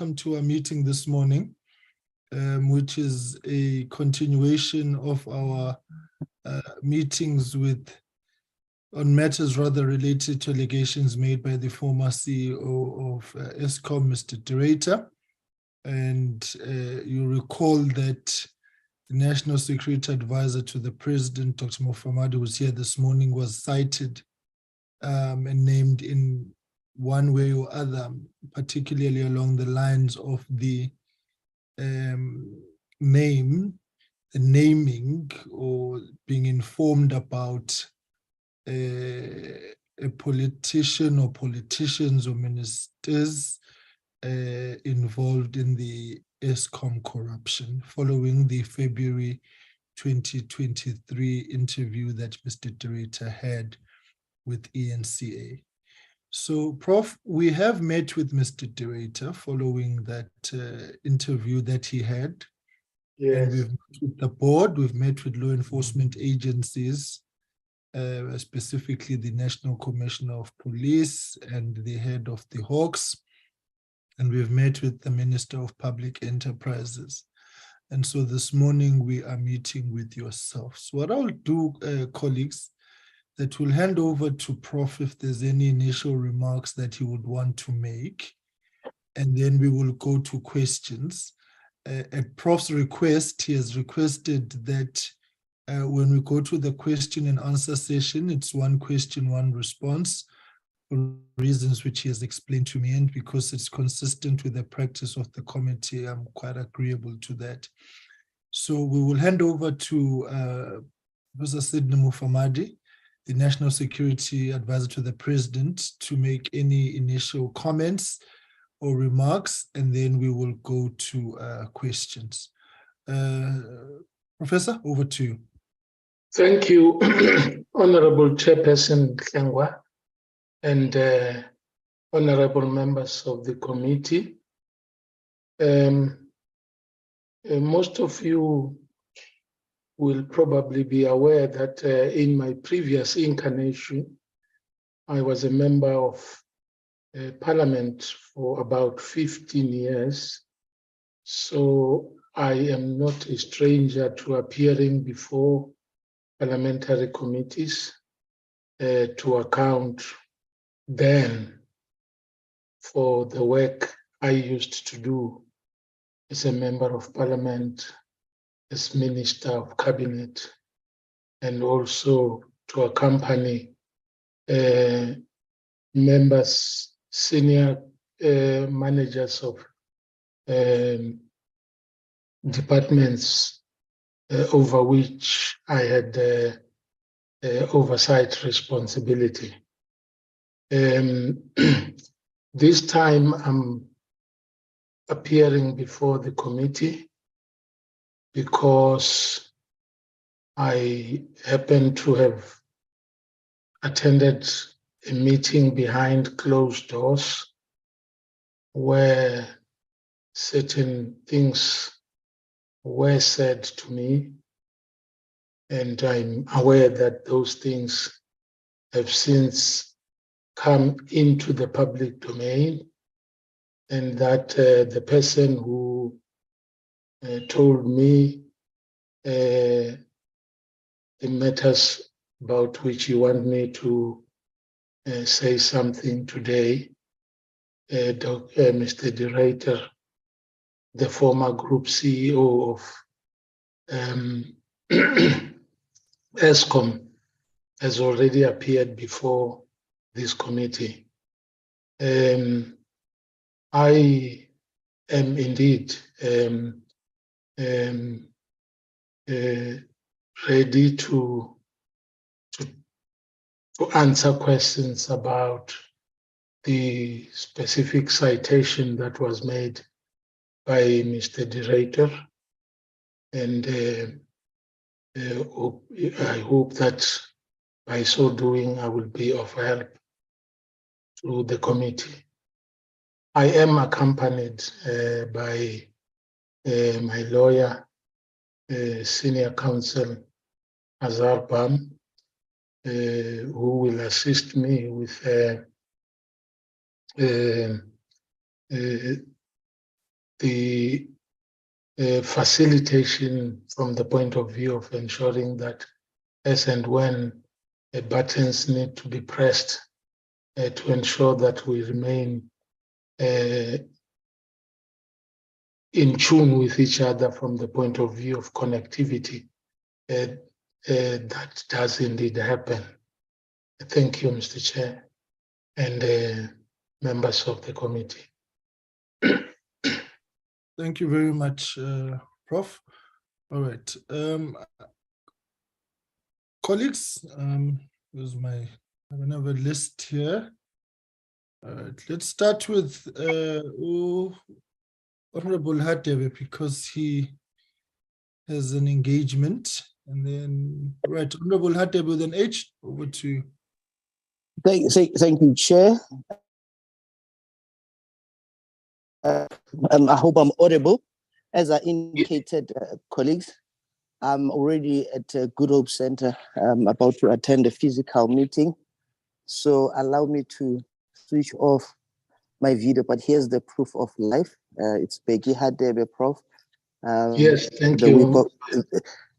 welcome to our meeting this morning, which is a continuation of our meetings on matters rather related to allegations made by the former CEO of Eskom, Mr. Director. And you recall that the National Security Advisor to the President, Dr. Mufamadi, who was here this morning, was cited and named in one way or other, particularly along the lines of the naming or being informed about a politician or politicians or ministers involved in the Eskom corruption following the February 2023 interview that Mr. Director had with ENCA. So, Prof, we have met with Mr. Director following that interview that he had. Yes. And we've met with the board, we've met with law enforcement agencies, specifically the National Commissioner of Police and the head of the Hawks, and we've met with the Minister of Public Enterprises. And so this morning we are meeting with yourselves. What I'll do, colleagues, that we'll hand over to Prof if there's any initial remarks that he would want to make, and then we will go to questions. At Prof's request, he has requested that when we go to the question and answer session, it's one question, one response, for reasons which he has explained to me, and because it's consistent with the practice of the committee, I'm quite agreeable to that. So we will hand over to Professor Sidney Mufamadi, the National Security Advisor to the President, to make any initial comments or remarks, and then we will go to questions. Professor, over to you. Thank you, Honorable Chairperson Klangwa, and honorable members of the committee. Most of you will probably be aware that in my previous incarnation, I was a member of Parliament for about 15 years. So I am not a stranger to appearing before parliamentary committees to account then for the work I used to do as a member of Parliament, as Minister of Cabinet, and also to accompany members, senior managers of departments over which I had oversight responsibility. This time I'm appearing before the committee because I happen to have attended a meeting behind closed doors where certain things were said to me, and I'm aware that those things have since come into the public domain, and that the person who told me the matters about which you want me to say something today, Mr. Director, the former Group CEO of Eskom, has already appeared before this committee. I am indeed ready to answer questions about the specific citation that was made by Mr. Director, and I hope that by so doing I will be of help to the committee. I am accompanied by my lawyer, Senior Counsel Azar Bam, who will assist me with the facilitation from the point of view of ensuring that as and when buttons need to be pressed to ensure that we remain in tune with each other from the point of view of connectivity, that does indeed happen. Thank you, Mr. Chair, and members of the committee. Thank you very much, Prof. All right. Colleagues, here's I have another list here. All right, let's start with Honorable Hadebe, because he has an engagement. And then, right, Honorable Hadebe with an H, over to you. Thank you, Chair. I hope I'm audible. As I indicated, colleagues, I'm already at Good Hope Center. I'm about to attend a physical meeting. So allow me to switch off my video, but here's the proof of life. It's Becky Hadebe, Prof. Yes, thank you.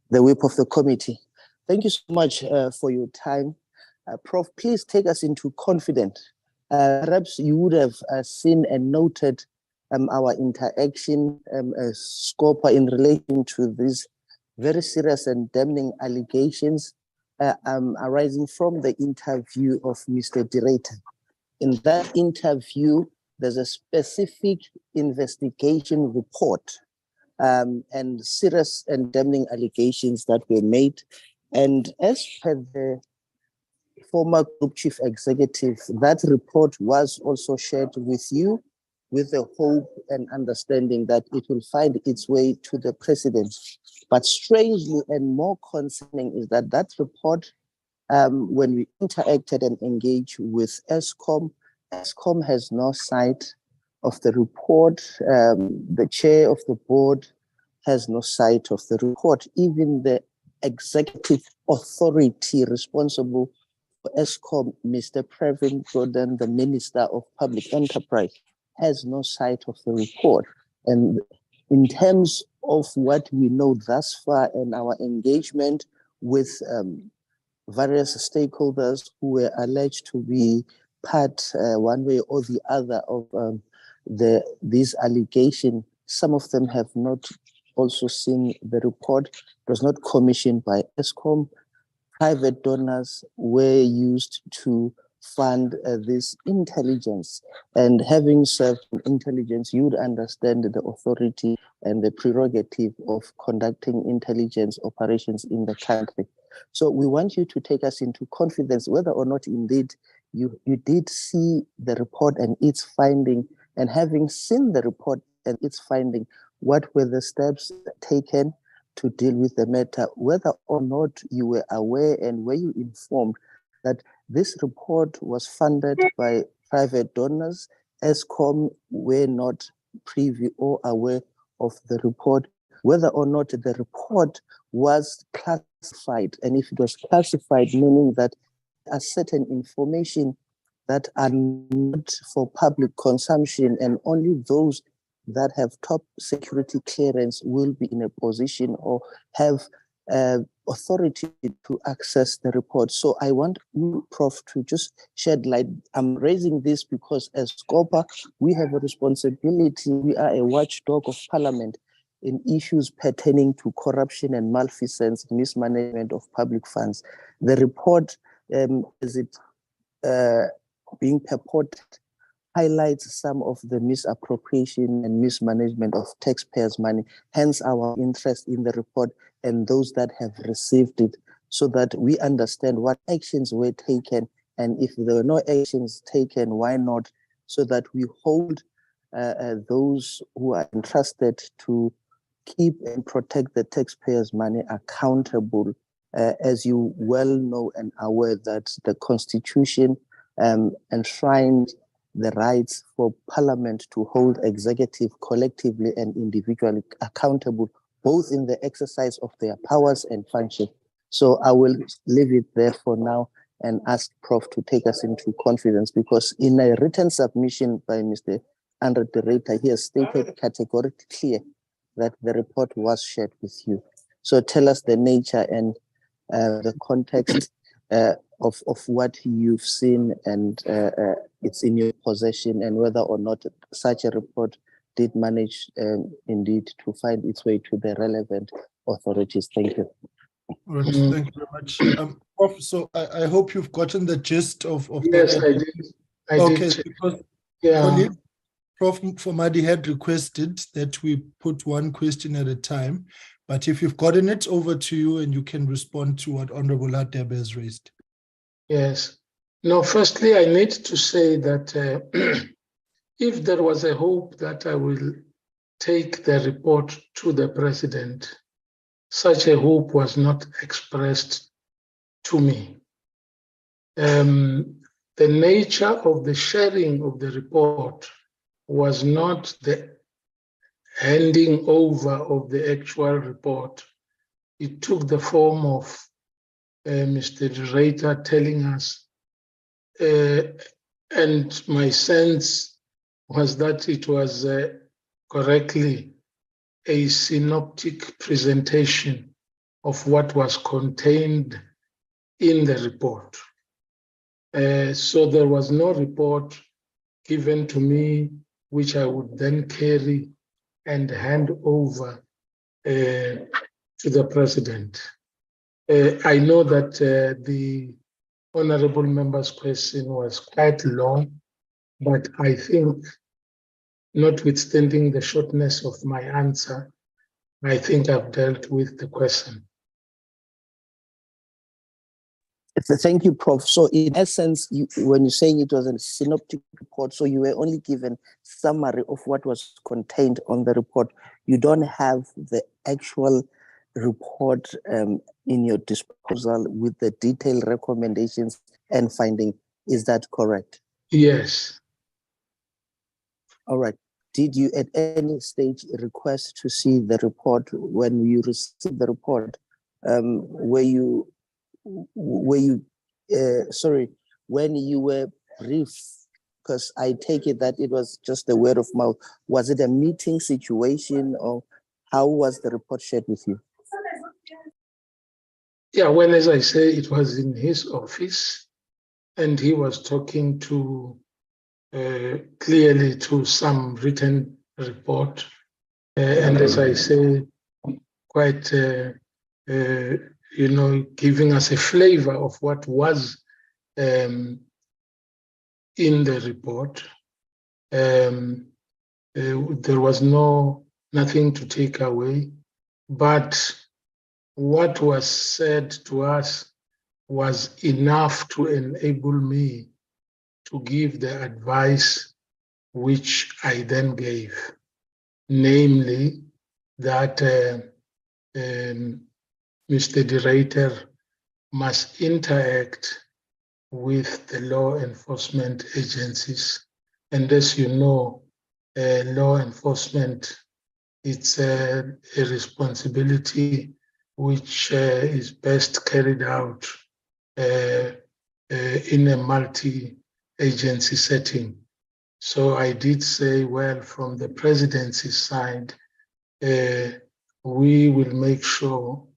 The whip of the committee. Thank you so much for your time. Prof, please take us into confidence. Perhaps you would have seen and noted our interaction scope in relation to these very serious and damning allegations arising from the interview of Mr. Director. In that interview, there's a specific investigation report and serious and damning allegations that were made. And as per the former group chief executive, that report was also shared with you with the hope and understanding that it will find its way to the president. But strangely and more concerning is that that report, when we interacted and engaged with Eskom, Eskom has no sight of the report. The chair of the board has no sight of the report. Even the executive authority responsible for Eskom, Mr. Pravin Gordhan, the Minister of Public Enterprise, has no sight of the report. And in terms of what we know thus far and our engagement with various stakeholders who were alleged to be part one way or the other of these allegations, some of them have not also seen the report. It was not commissioned by Eskom. Private donors were used to fund this intelligence. And having served in intelligence, you would understand the authority and the prerogative of conducting intelligence operations in the country. So we want you to take us into confidence whether or not indeed you did see the report and its finding, and having seen the report and its finding, what were the steps taken to deal with the matter, whether or not you were aware and were you informed that this report was funded by private donors. Eskom were not privy or aware of the report, whether or not the report was classified, and if it was classified, meaning that a certain information that are not for public consumption, and only those that have top security clearance will be in a position or have authority to access the report. So I want you, Prof, to just shed light. I'm raising this because as SCOPA, we have a responsibility. We are a watchdog of Parliament in issues pertaining to corruption and malfeasance, mismanagement of public funds. The report, as it being purported, highlights some of the misappropriation and mismanagement of taxpayers' money, hence our interest in the report and those that have received it, so that we understand what actions were taken, and if there were no actions taken, why not, so that we hold those who are entrusted to keep and protect the taxpayers' money accountable. As you well know and are aware that the Constitution enshrined the rights for Parliament to hold executive collectively and individually accountable, both in the exercise of their powers and function. So I will leave it there for now and ask Prof to take us into confidence, because in a written submission by Mr. Underdirector, he has stated categorically clear that the report was shared with you. So tell us the nature and the context of what you've seen and it's in your possession, and whether or not such a report did manage indeed to find its way to the relevant authorities. Thank you. All right, thank you very much. Prof, so I hope you've gotten the gist of Yes, that. I did. Okay, did. because Yeah. colleague, Prof. Fomadi had requested that we put one question at a time, but if you've gotten it, over to you and you can respond to what Honorable Hadebe has raised. Yes. No, firstly, I need to say that if there was a hope that I will take the report to the president, such a hope was not expressed to me. The nature of the sharing of the report was not the handing over of the actual report. It took the form of Mr. Director telling us, and my sense was that it was correctly a synoptic presentation of what was contained in the report. So there was no report given to me, which I would then carry and hand over to the president. I know that the honorable member's question was quite long, but I think, notwithstanding the shortness of my answer, I think I've dealt with the question. Thank you, Prof. So in essence, when you're saying it was a synoptic report, so you were only given summary of what was contained on the report. You don't have the actual report in your disposal with the detailed recommendations and finding. Is that correct? Yes. All right. Did you at any stage request to see the report when you received the report? When you were briefed, because I take it that it was just the word of mouth. Was it a meeting situation, or how was the report shared with you? Yeah, well, as I say, it was in his office, and he was talking to clearly to some written report, and as I say, quite giving us a flavor of what was in the report. There was nothing to take away, but what was said to us was enough to enable me to give the advice which I then gave, namely that Mr. Director must interact with the law enforcement agencies. And as you know, law enforcement, it's a responsibility which is best carried out in a multi-agency setting. So I did say, well, from the presidency side, we will make sure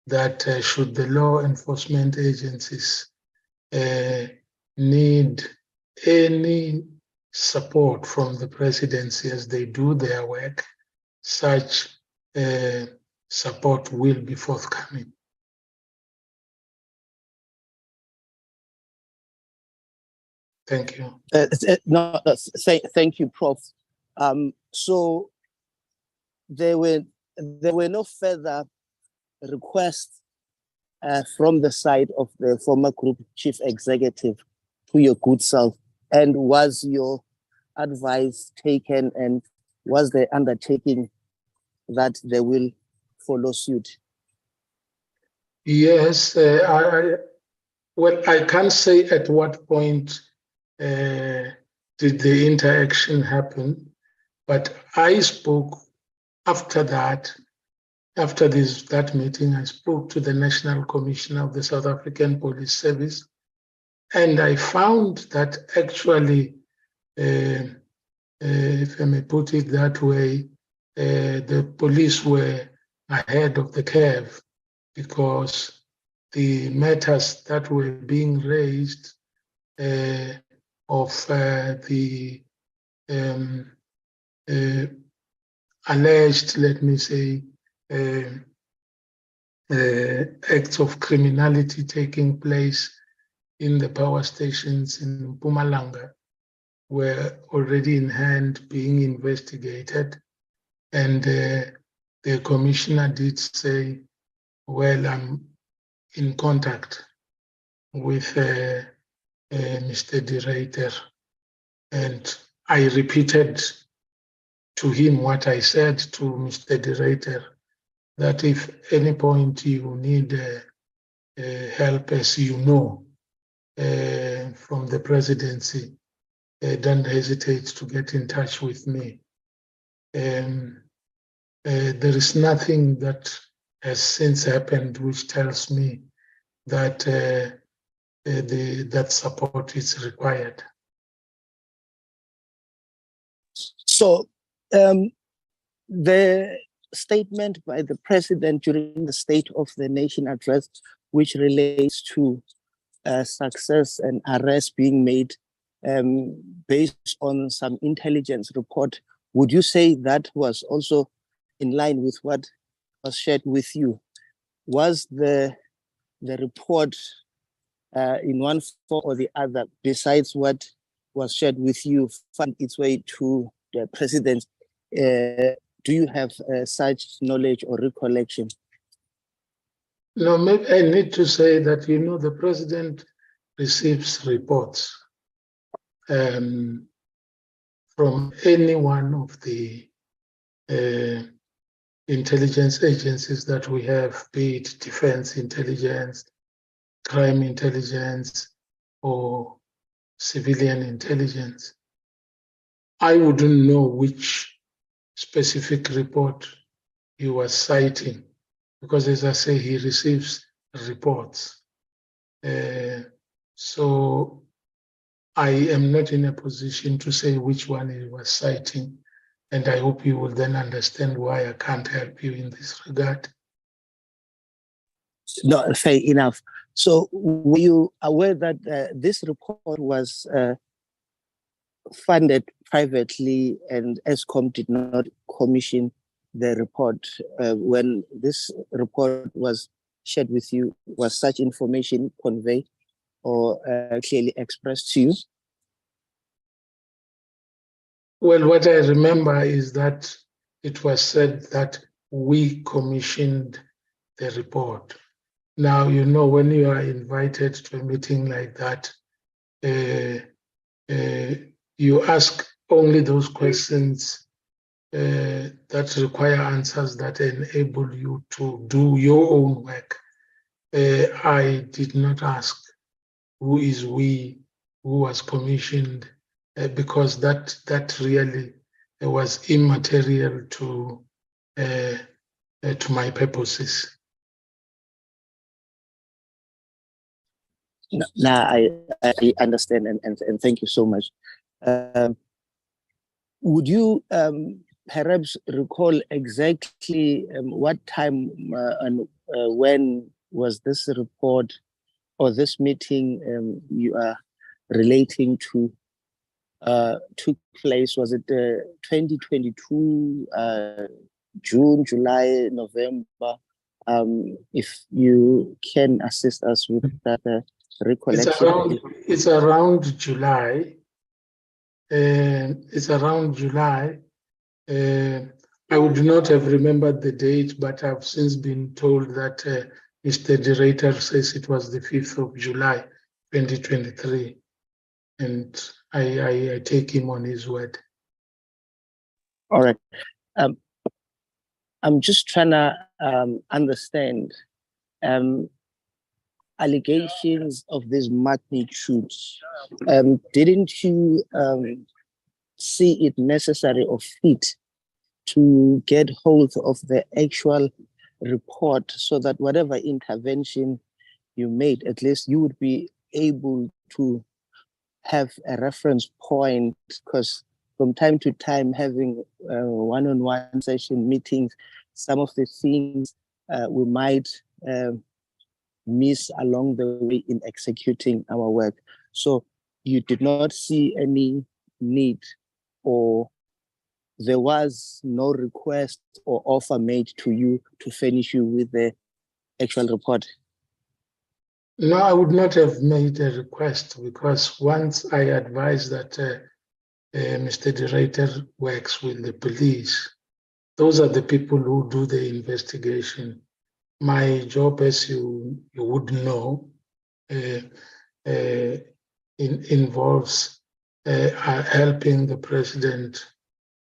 that should the law enforcement agencies need any support from the presidency as they do their work, such support will be forthcoming. Thank you. Thank you, Prof. So there were no further requests from the side of the former group chief executive to your good self, and was your advice taken, and was the undertaking that they will follow suit? Yes, I can't say at what point did the interaction happen, but I spoke after that. After that meeting, I spoke to the National Commissioner of the South African Police Service, and I found that actually if I may put it that way, the police were ahead of the curve, because the matters that were being raised of the alleged, let me say, acts of criminality taking place in the power stations in Mpumalanga were already in hand, being investigated. And the commissioner did say, well, I'm in contact with Mr. Director. And I repeated to him what I said to Mr. Director, that if any point you need help, as you know, from the presidency, don't hesitate to get in touch with me. There is nothing that has since happened which tells me that that support is required. So the statement by the president during the State of the Nation address, which relates to success and arrests being made based on some intelligence report, would you say that was also in line with what was shared with you? Was the report in one form or the other, besides what was shared with you, found its way to the president? Do you have such knowledge or recollection? No, maybe I need to say that, you know, the president receives reports from any one of the intelligence agencies that we have, be it defense intelligence, crime intelligence, or civilian intelligence. I wouldn't know which specific report he was citing, because, as I say, he receives reports. So I am not in a position to say which one he was citing, and I hope you will then understand why I can't help you in this regard. No, fair enough. So were you aware that this report was funded privately and Eskom did not commission the report? When this report was shared with you, was such information conveyed or clearly expressed to you? Well, what I remember is that it was said that we commissioned the report. Now, you know, when you are invited to a meeting like that, you ask only those questions that require answers that enable you to do your own work. I did not ask who is we, who was commissioned, because that really was immaterial to my purposes. Now I understand, and thank you so much. Would you perhaps recall exactly what time and when was this report or this meeting you are relating to took place? Was it 2022, June, July, November? If you can assist us with that recollection. It's around July. It's around July. I would not have remembered the date, but I've since been told that Mr. Director says it was the 5th of July, 2023. And I take him on his word. All right. I'm just trying to understand allegations of this magnitude. Didn't you see it necessary or fit to get hold of the actual report so that whatever intervention you made, at least you would be able to have a reference point? Because from time to time having one-on-one session meetings, some of the things we might miss along the way in executing our work. So you did not see any need, or there was no request or offer made to you to furnish you with the actual report? No, I would not have made a request, because once I advised that Mr. Director works with the police, those are the people who do the investigation. My job, as you would know, involves helping the president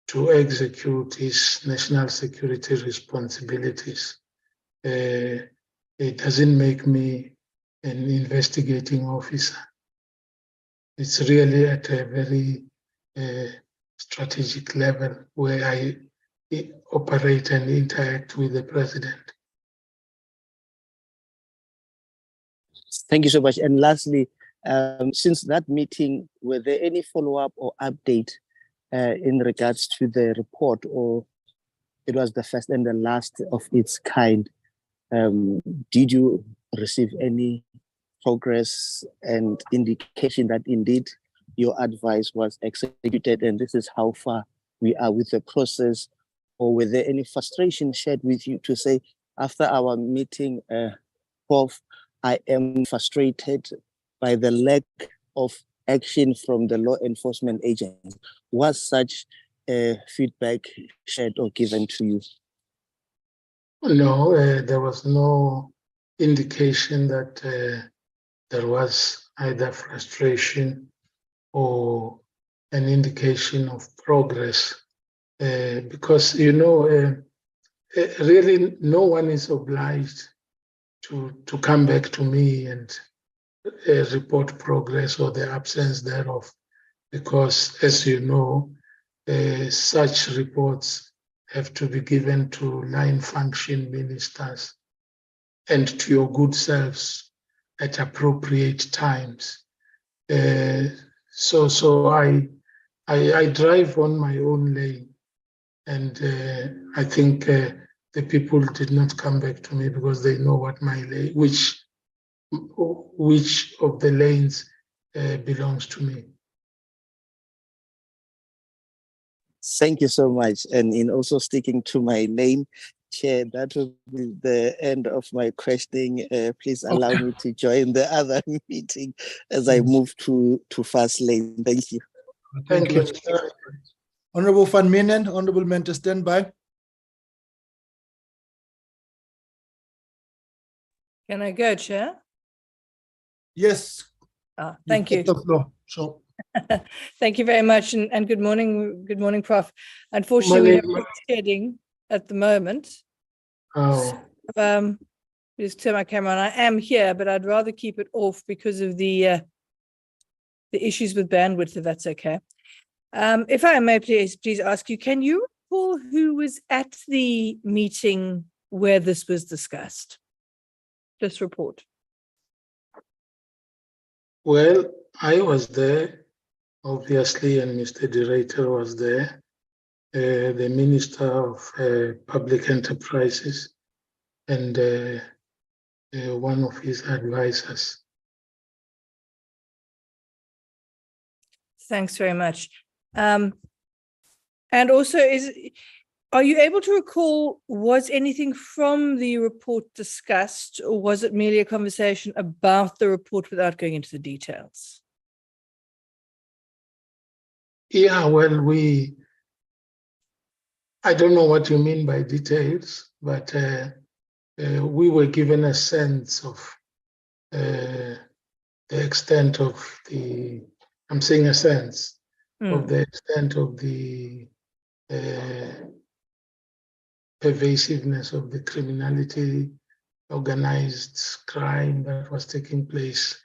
to execute his national security responsibilities. It doesn't make me an investigating officer. It's really at a very strategic level where I operate and interact with the president. Thank you so much. And lastly, since that meeting, were there any follow-up or update in regards to the report, or it was the first and the last of its kind? Did you receive any progress and indication that indeed your advice was executed and this is how far we are with the process? Or were there any frustration shared with you to say, after our meeting, Prof, I am frustrated by the lack of action from the law enforcement agents? Was such feedback shared or given to you? No, there was no indication that there was either frustration or an indication of progress, because, you know, really no one is obliged to come back to me and report progress or the absence thereof, because, as you know, such reports have to be given to line function ministers and to your good selves at appropriate times. So I drive on my own lane, and I think the people did not come back to me because they know what my lane, which of the lanes belongs to me. Thank you so much. And in also sticking to my lane, Chair, that will be the end of my questioning. Please allow me to join the other meeting as I move to fast lane. Thank you. Thank you. Honorable Van Menen, Honorable Mentor, stand by. Can I go, Chair? Yes. Thank you. The floor. Sure. Thank you very much, and good morning. Good morning, Prof. Unfortunately, we have load shedding at the moment. Oh. Just turn my camera on. I am here, but I'd rather keep it off because of the issues with bandwidth, if that's okay. If I may please ask you, can you recall who was at the meeting where this was discussed? This report. Well, I was there, obviously, and Mr. Director was there, the Minister of Public Enterprises, and one of his advisors. Thanks very much. And also, are you able to recall, was anything from the report discussed, or was it merely a conversation about the report without going into the details? Yeah, well, I don't know what you mean by details, but we were given a sense of the extent of the, I'm saying a sense of the extent of the pervasiveness of the criminality, organized crime that was taking place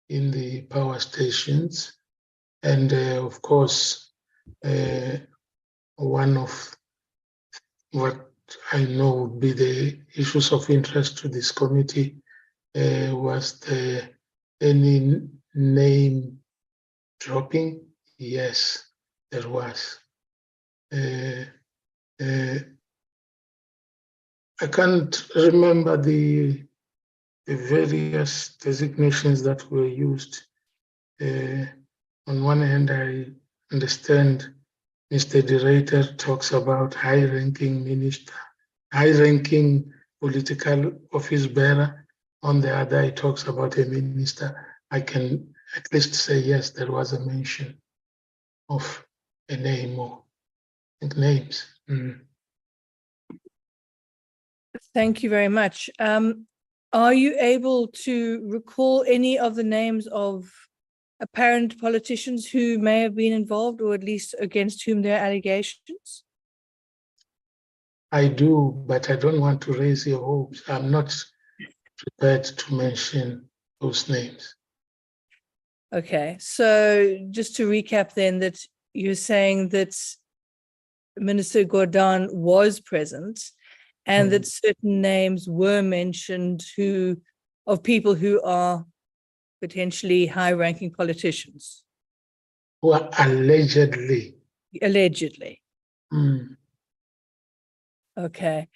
in the power stations. And of course, one of what I know would be the issues of interest to this committee was any name dropping. Yes, there was. I can't remember the various designations that were used. On one hand, I understand Mr. Director talks about high-ranking minister, high-ranking political office bearer. On the other, he talks about a minister. I can at least say, yes, there was a mention of a name or names. Thank you very much. Are you able to recall any of the names of apparent politicians who may have been involved, or at least against whom there are allegations? I do, but I don't want to raise your hopes. I'm not prepared to mention those names. Okay, so just to recap then, that you're saying that Minister Gordhan was present and that certain names were mentioned of people who are potentially high-ranking politicians. Who are allegedly. Allegedly. Okay.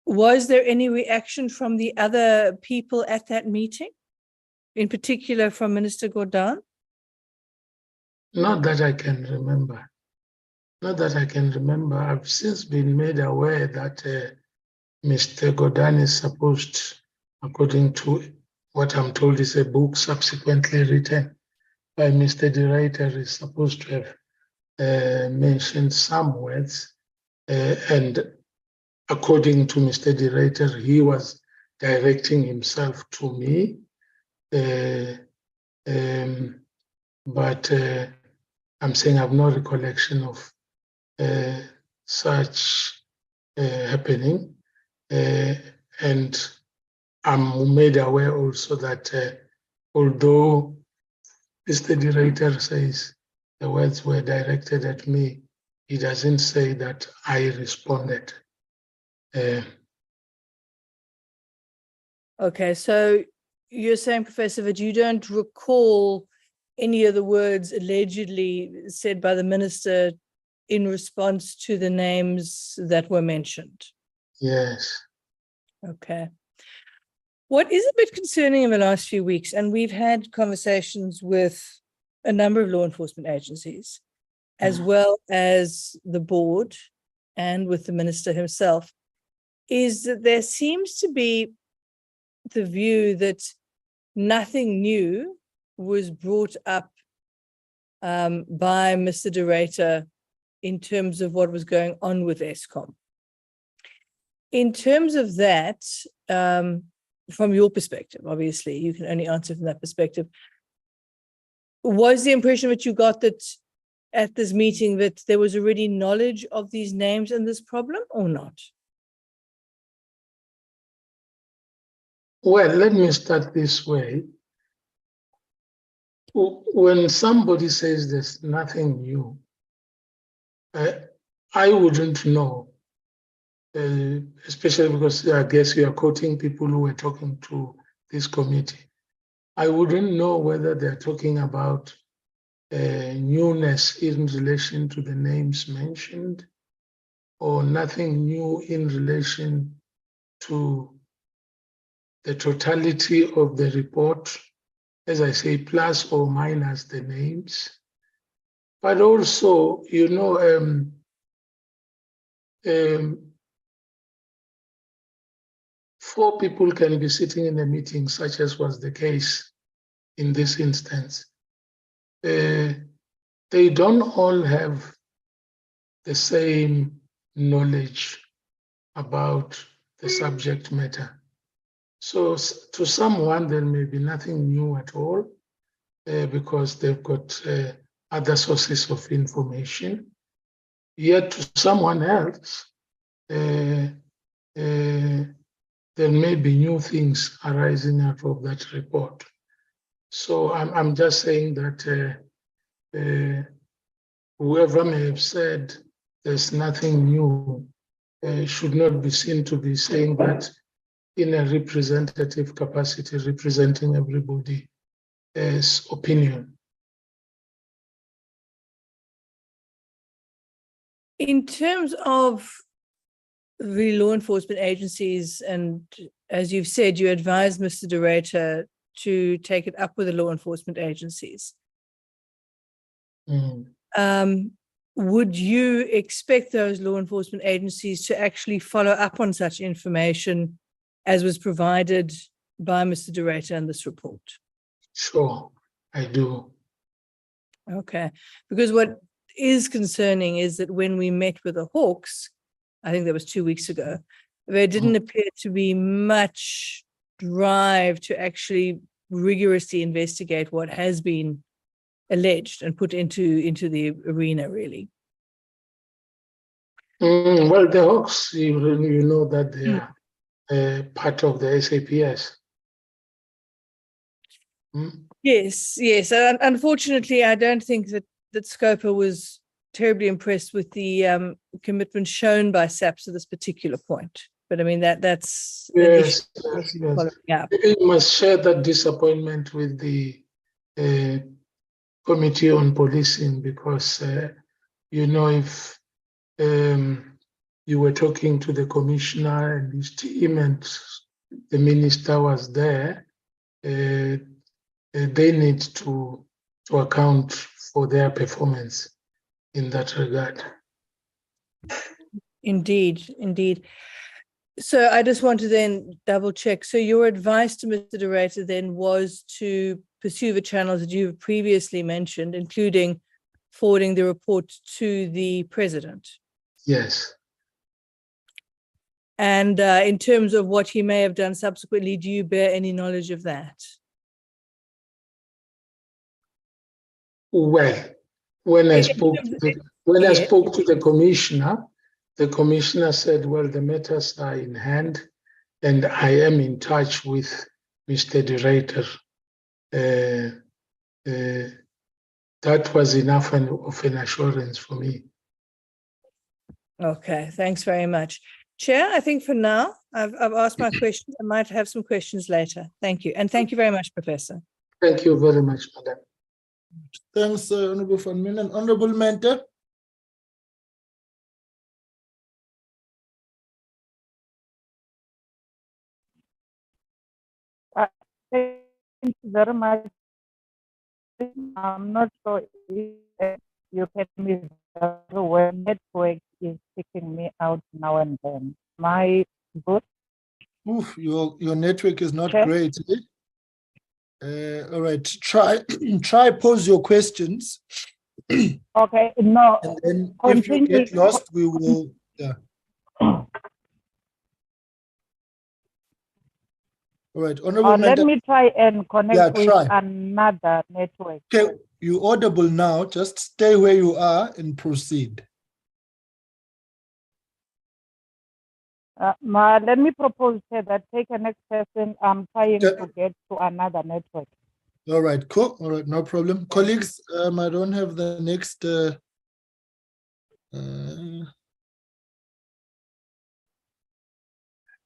Was there any reaction from the other people at that meeting, in particular from Minister Gordhan? Not that I can remember. Not that I can remember. I've since been made aware that Mr. Gordhan is supposed, according to what I'm told is a book subsequently written by Mr. Director, is supposed to have mentioned some words. And according to Mr. Director, he was directing himself to me. But I'm saying I have no recollection of such happening. And I'm made aware also that although Mr. Director says the words were directed at me, he doesn't say that I responded. Okay, so you're saying, Professor, that you don't recall any of the words allegedly said by the minister in response to the names that were mentioned? Yes. Okay. What is a bit concerning in the last few weeks, and we've had conversations with a number of law enforcement agencies, as well as the board and with the minister himself, is that there seems to be the view that nothing new was brought up by Mr. Director in terms of what was going on with Eskom. In terms of that, from your perspective, obviously, you can only answer from that perspective, was the impression that you got that at this meeting that there was already knowledge of these names and this problem, or not? Well, let me start this way. When somebody says there's nothing new, I wouldn't know, especially because I guess you are quoting people who were talking to this committee. I wouldn't know whether they're talking about newness in relation to the names mentioned, or nothing new in relation to the totality of the report, as I say, plus or minus the names. But also, you know, 4 people can be sitting in a meeting, such as was the case in this instance. They don't all have the same knowledge about the subject matter. So to someone, there may be nothing new at all because they've got other sources of information. Yet to someone else, there may be new things arising out of that report. So I'm just saying that whoever may have said there's nothing new should not be seen to be saying that in a representative capacity, representing everybody's opinion. In terms of the law enforcement agencies, and as you've said, you advised Mr. De Ruyter to take it up with the law enforcement agencies. Would you expect those law enforcement agencies to actually follow up on such information as was provided by Mr. De Ruyter in this report? Sure, I do. Okay, because what is concerning is that when we met with the Hawks, I think that was 2 weeks ago, there didn't appear to be much drive to actually rigorously investigate what has been alleged and put into the arena, really. Well, the Hawks, you know that they are part of the SAPS. Yes. Unfortunately, I don't think that Scopa was terribly impressed with the commitment shown by SAPS at this particular point. But I mean, that's yes. following up. You must share that disappointment with the Committee on Policing, because if you were talking to the commissioner and his team and the minister was there, they need to account for their performance in that regard. Indeed. So I just want to then double check. So your advice to Mr. De Ruyter then was to pursue the channels that you've previously mentioned, including forwarding the report to the president? Yes. And in terms of what he may have done subsequently, do you bear any knowledge of that? Well, when I spoke to the commissioner said, well, the matters are in hand and I am in touch with Mr. De Ruyter. That was enough of an assurance for me. Okay, thanks very much. Chair, I think for now, I've asked my questions. I might have some questions later. Thank you. And thank you very much, Professor. Thank you very much, Madam. Thanks, Honorable Van Minen. Honorable Mente. Thank you very much. I'm not sure if you can miss where network is kicking me out now and then. My good. Oof, your network is not Okay. great. All right, try pose your questions. Okay, no. And then if you Continue. get lost, we will. Yeah. All right, Honorable Let Mente. me try and connect with try. another network. Okay, you're audible now. Just stay where you are and proceed. Let me propose here that take a next person. I'm trying to get to another network. All right, cool. All right, no problem. Colleagues, I don't have the next. All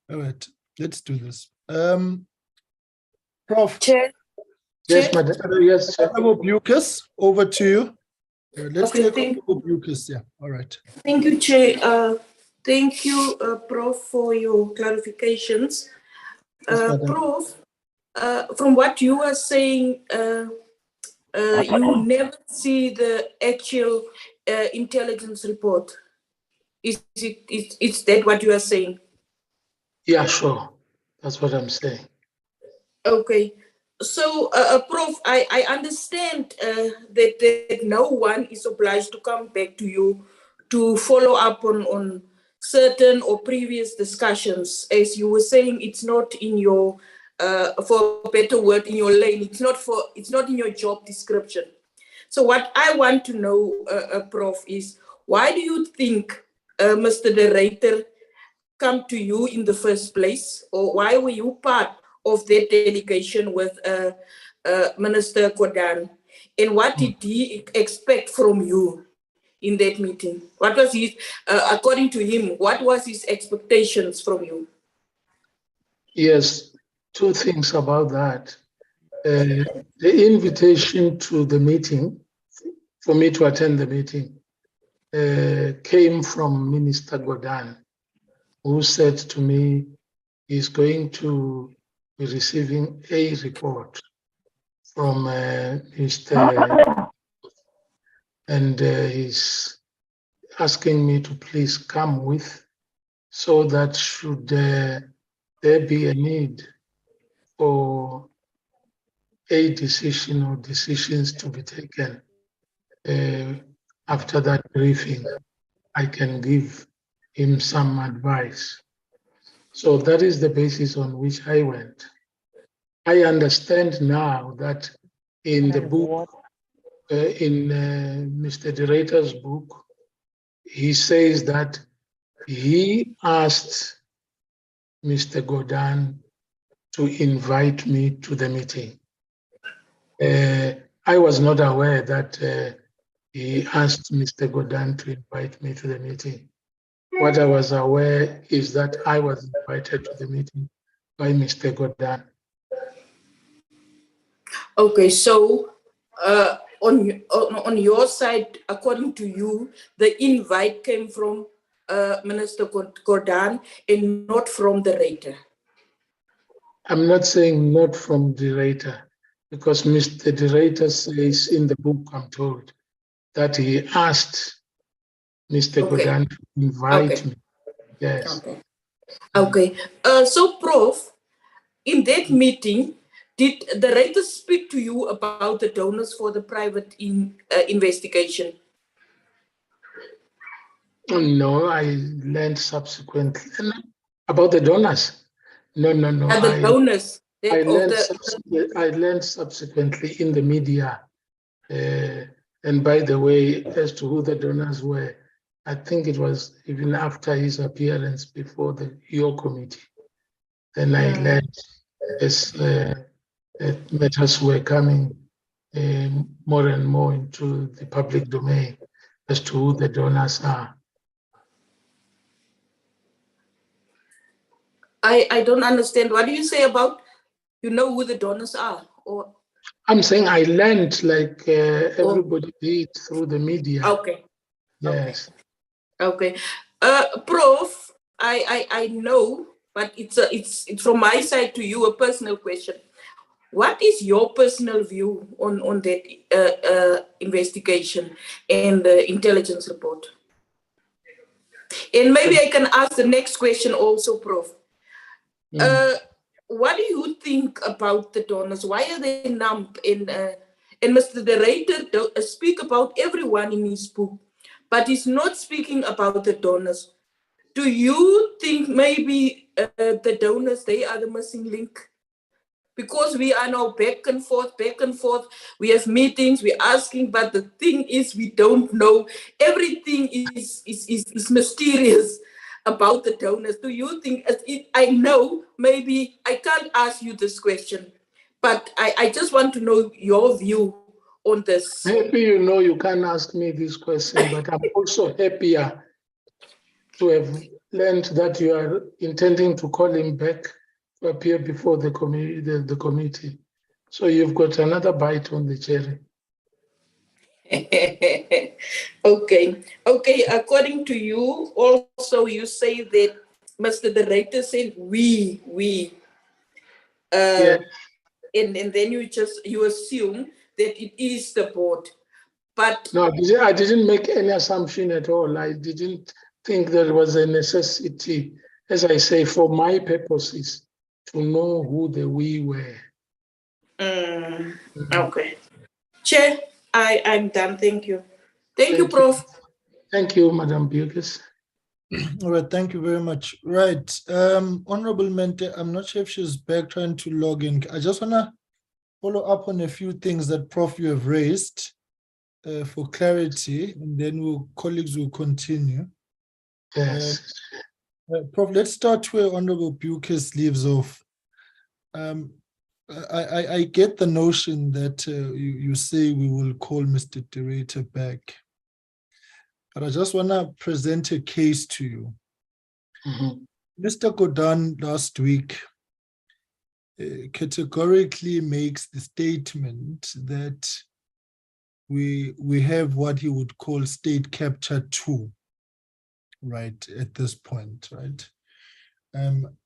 right, let's do this. Prof. Chair. Yes, Madam. Yes, Chair. Honorable Bucas, over to you. Let's Okay, take Honorable Bucas. Yeah, all right. Thank you, Chair. Thank you, Prof, for your clarifications. Yes, Prof, from what you are saying, you never see the actual intelligence report. Is that what you are saying? Yeah, sure. That's what I'm saying. Okay. So, Prof, I understand that no one is obliged to come back to you to follow up on certain or previous discussions. As you were saying, it's not in your, for a better word, in your lane. It's not in your job description. So what I want to know, Prof, is why do you think Mr. De Ruyter come to you in the first place, or why were you part of that delegation with Minister Kodan, and what did he expect from you in that meeting? What was his, according to him, what was his expectations from you? Yes, two things about that. The invitation to the meeting, for me to attend the meeting, came from Minister Godan, who said to me he's going to be receiving a report from Mr. and he's asking me to please come with, so that should there be a need for a decision or decisions to be taken after that briefing, I can give him some advice. So that is the basis on which I went. I understand now that in the book, in Mr. Director's book, he says that he asked Mr. Godan to invite me to the meeting. I was not aware that he asked Mr. Godan to invite me to the meeting. What I was aware is that I was invited to the meeting by Mr. Godan. Okay, so on your side, according to you, the invite came from Minister Godan and not from the Director. I'm not saying not from the Director, because Mr. Director says in the book, I'm told, that he asked Mr. Godan to invite me. Yes. Okay. So, Prof, in that meeting, did the Director speak to you about the donors for the private investigation? No, I learned subsequently about the donors. No. And the donors. I learned subsequently in the media. And by the way, as to who the donors were, I think it was even after his appearance before your committee. Then I learned as matters were coming more and more into the public domain as to who the donors are. I don't understand. What do you say about, you know who the donors are? Or I'm saying I learned like everybody did through the media. Okay. Yes. Okay. Prof, I know, but it's from my side to you, a personal question. What is your personal view on that investigation and the intelligence report? And maybe I can ask the next question also, Prof. What do you think about the donors? Why are they numb? And Mr. Director speak about everyone in his book, but he's not speaking about the donors. Do you think maybe the donors, they are the missing link? Because we are now back and forth. We have meetings, we're asking, but the thing is, we don't know. Everything is mysterious about the donors. Do you think, I know, maybe I can't ask you this question, but I just want to know your view on this. Maybe you know you can ask me this question, but I'm also happier to have learned that you are intending to call him back to appear before the committee. So you've got another bite on the cherry. Okay. According to you, also you say that Mr. Director said we. Yeah. And then you assume that it is the board. But no, I didn't make any assumption at all. I didn't think there was a necessity, as I say, for my purposes, to know who the we were. Okay. Chair, I'm done. Thank you. Thank you, Prof. Thank you, Madam Bukes. All right, thank you very much. Right, Honorable Mente, I'm not sure if she's back trying to log in. I just want to follow up on a few things that Prof you have raised for clarity, and then colleagues will continue. Yes. Prof, let's start where Honorable Bukes leaves off. I get the notion that you say we will call Mr. Director back, but I just want to present a case to you. Mr. Godan last week categorically makes the statement that we have what he would call state capture 2, right, at this point, right?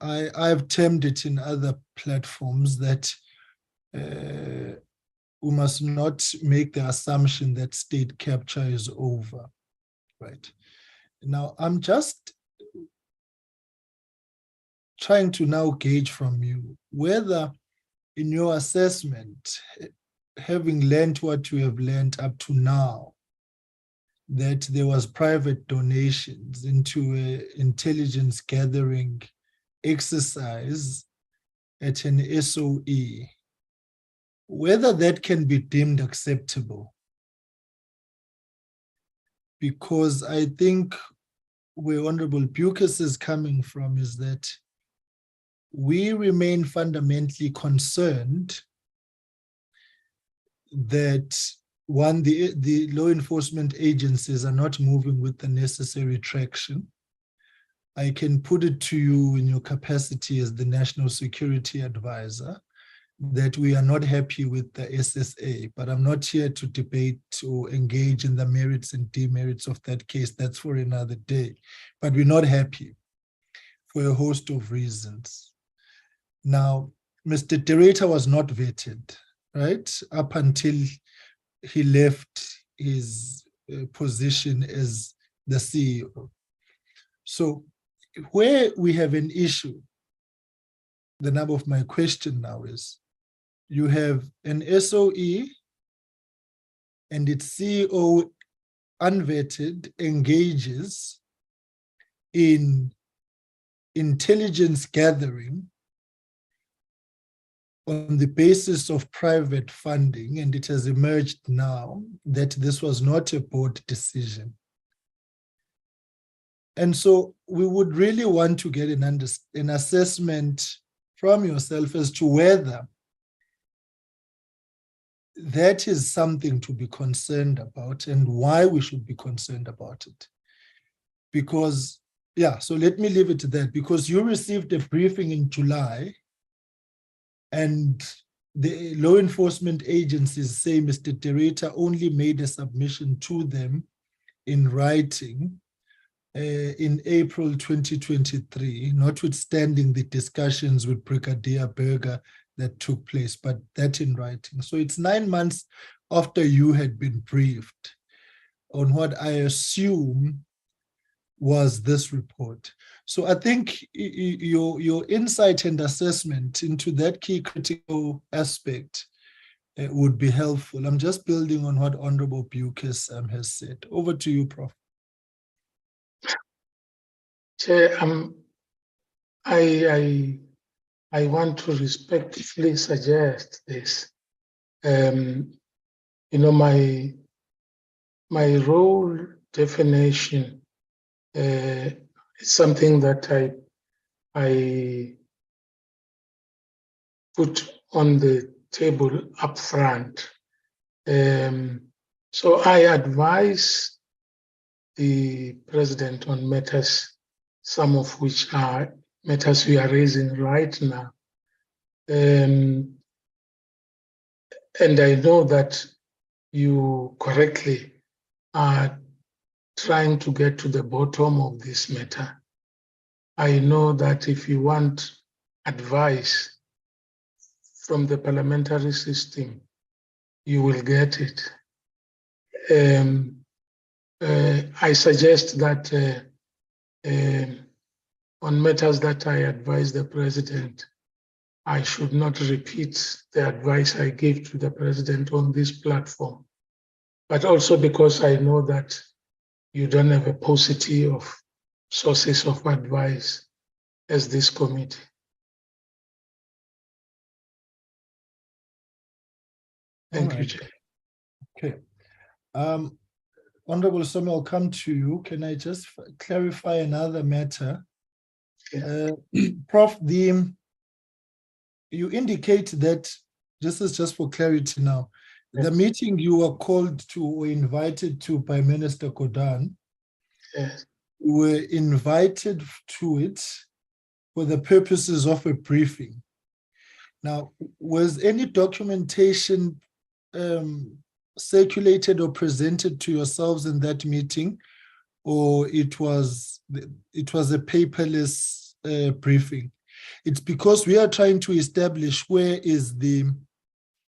I've termed it in other platforms that we must not make the assumption that state capture is over, right? Now, I'm just trying to now gauge from you whether in your assessment, having learned what you have learned up to now, that there was private donations into an intelligence gathering exercise at an SOE, whether that can be deemed acceptable. Because I think where Honorable Bucas is coming from is that we remain fundamentally concerned that, one, the law enforcement agencies are not moving with the necessary traction. I can put it to you in your capacity as the National Security Advisor that we are not happy with the SSA, but I'm not here to debate or engage in the merits and demerits of that case. That's for another day. But we're not happy for a host of reasons. Now, Mr. Derrida was not vetted, right, up until he left his position as the CEO. So where we have an issue, the number of my question now is, you have an SOE and its CEO unvetted engages in intelligence gathering on the basis of private funding, and it has emerged now that this was not a board decision. And so we would really want to get an assessment from yourself as to whether that is something to be concerned about and why we should be concerned about it. Because, yeah, so let me leave it at that, because you received a briefing in July and the law enforcement agencies say Mr. Derrida only made a submission to them in writing in April 2023, notwithstanding the discussions with Brigadier Berger that took place, but that in writing. So it's 9 months after you had been briefed on what I assume was this report. So I think your insight and assessment into that key critical aspect would be helpful. I'm just building on what Honorable Bucas has said. Over to you, Prof. Chair, I want to respectfully suggest this. You know, my role definition is something that I put on the table up front. So I advise the President on matters, some of which are matters we are raising right now. And I know that you correctly are trying to get to the bottom of this matter. I know that if you want advice from the parliamentary system, you will get it. I suggest that on matters that I advise the President, I should not repeat the advice I gave to the President on this platform, but also because I know that you don't have a paucity of sources of advice as this committee. Thank you, Chair. Okay. Honorable Samuel, I'll come to you. Can I just clarify another matter? Yeah. Prof, you indicate that, this is just for clarity now, yes, the meeting you were called to or invited to by Minister Godan, yes, were invited to it for the purposes of a briefing. Now, was any documentation circulated or presented to yourselves in that meeting, or it was a paperless briefing? It's because we are trying to establish where's the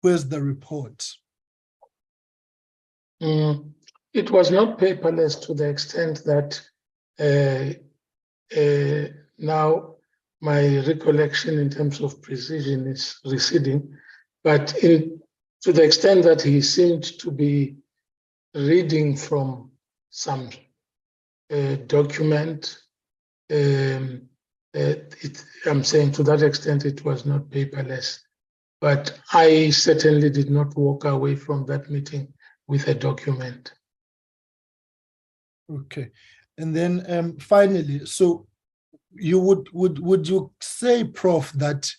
report. It was not paperless to the extent that now my recollection in terms of precision is receding, but to the extent that he seemed to be reading from some document, I'm saying to that extent it was not paperless, but I certainly did not walk away from that meeting with a document. Okay, and then finally, so you would you say, Prof, that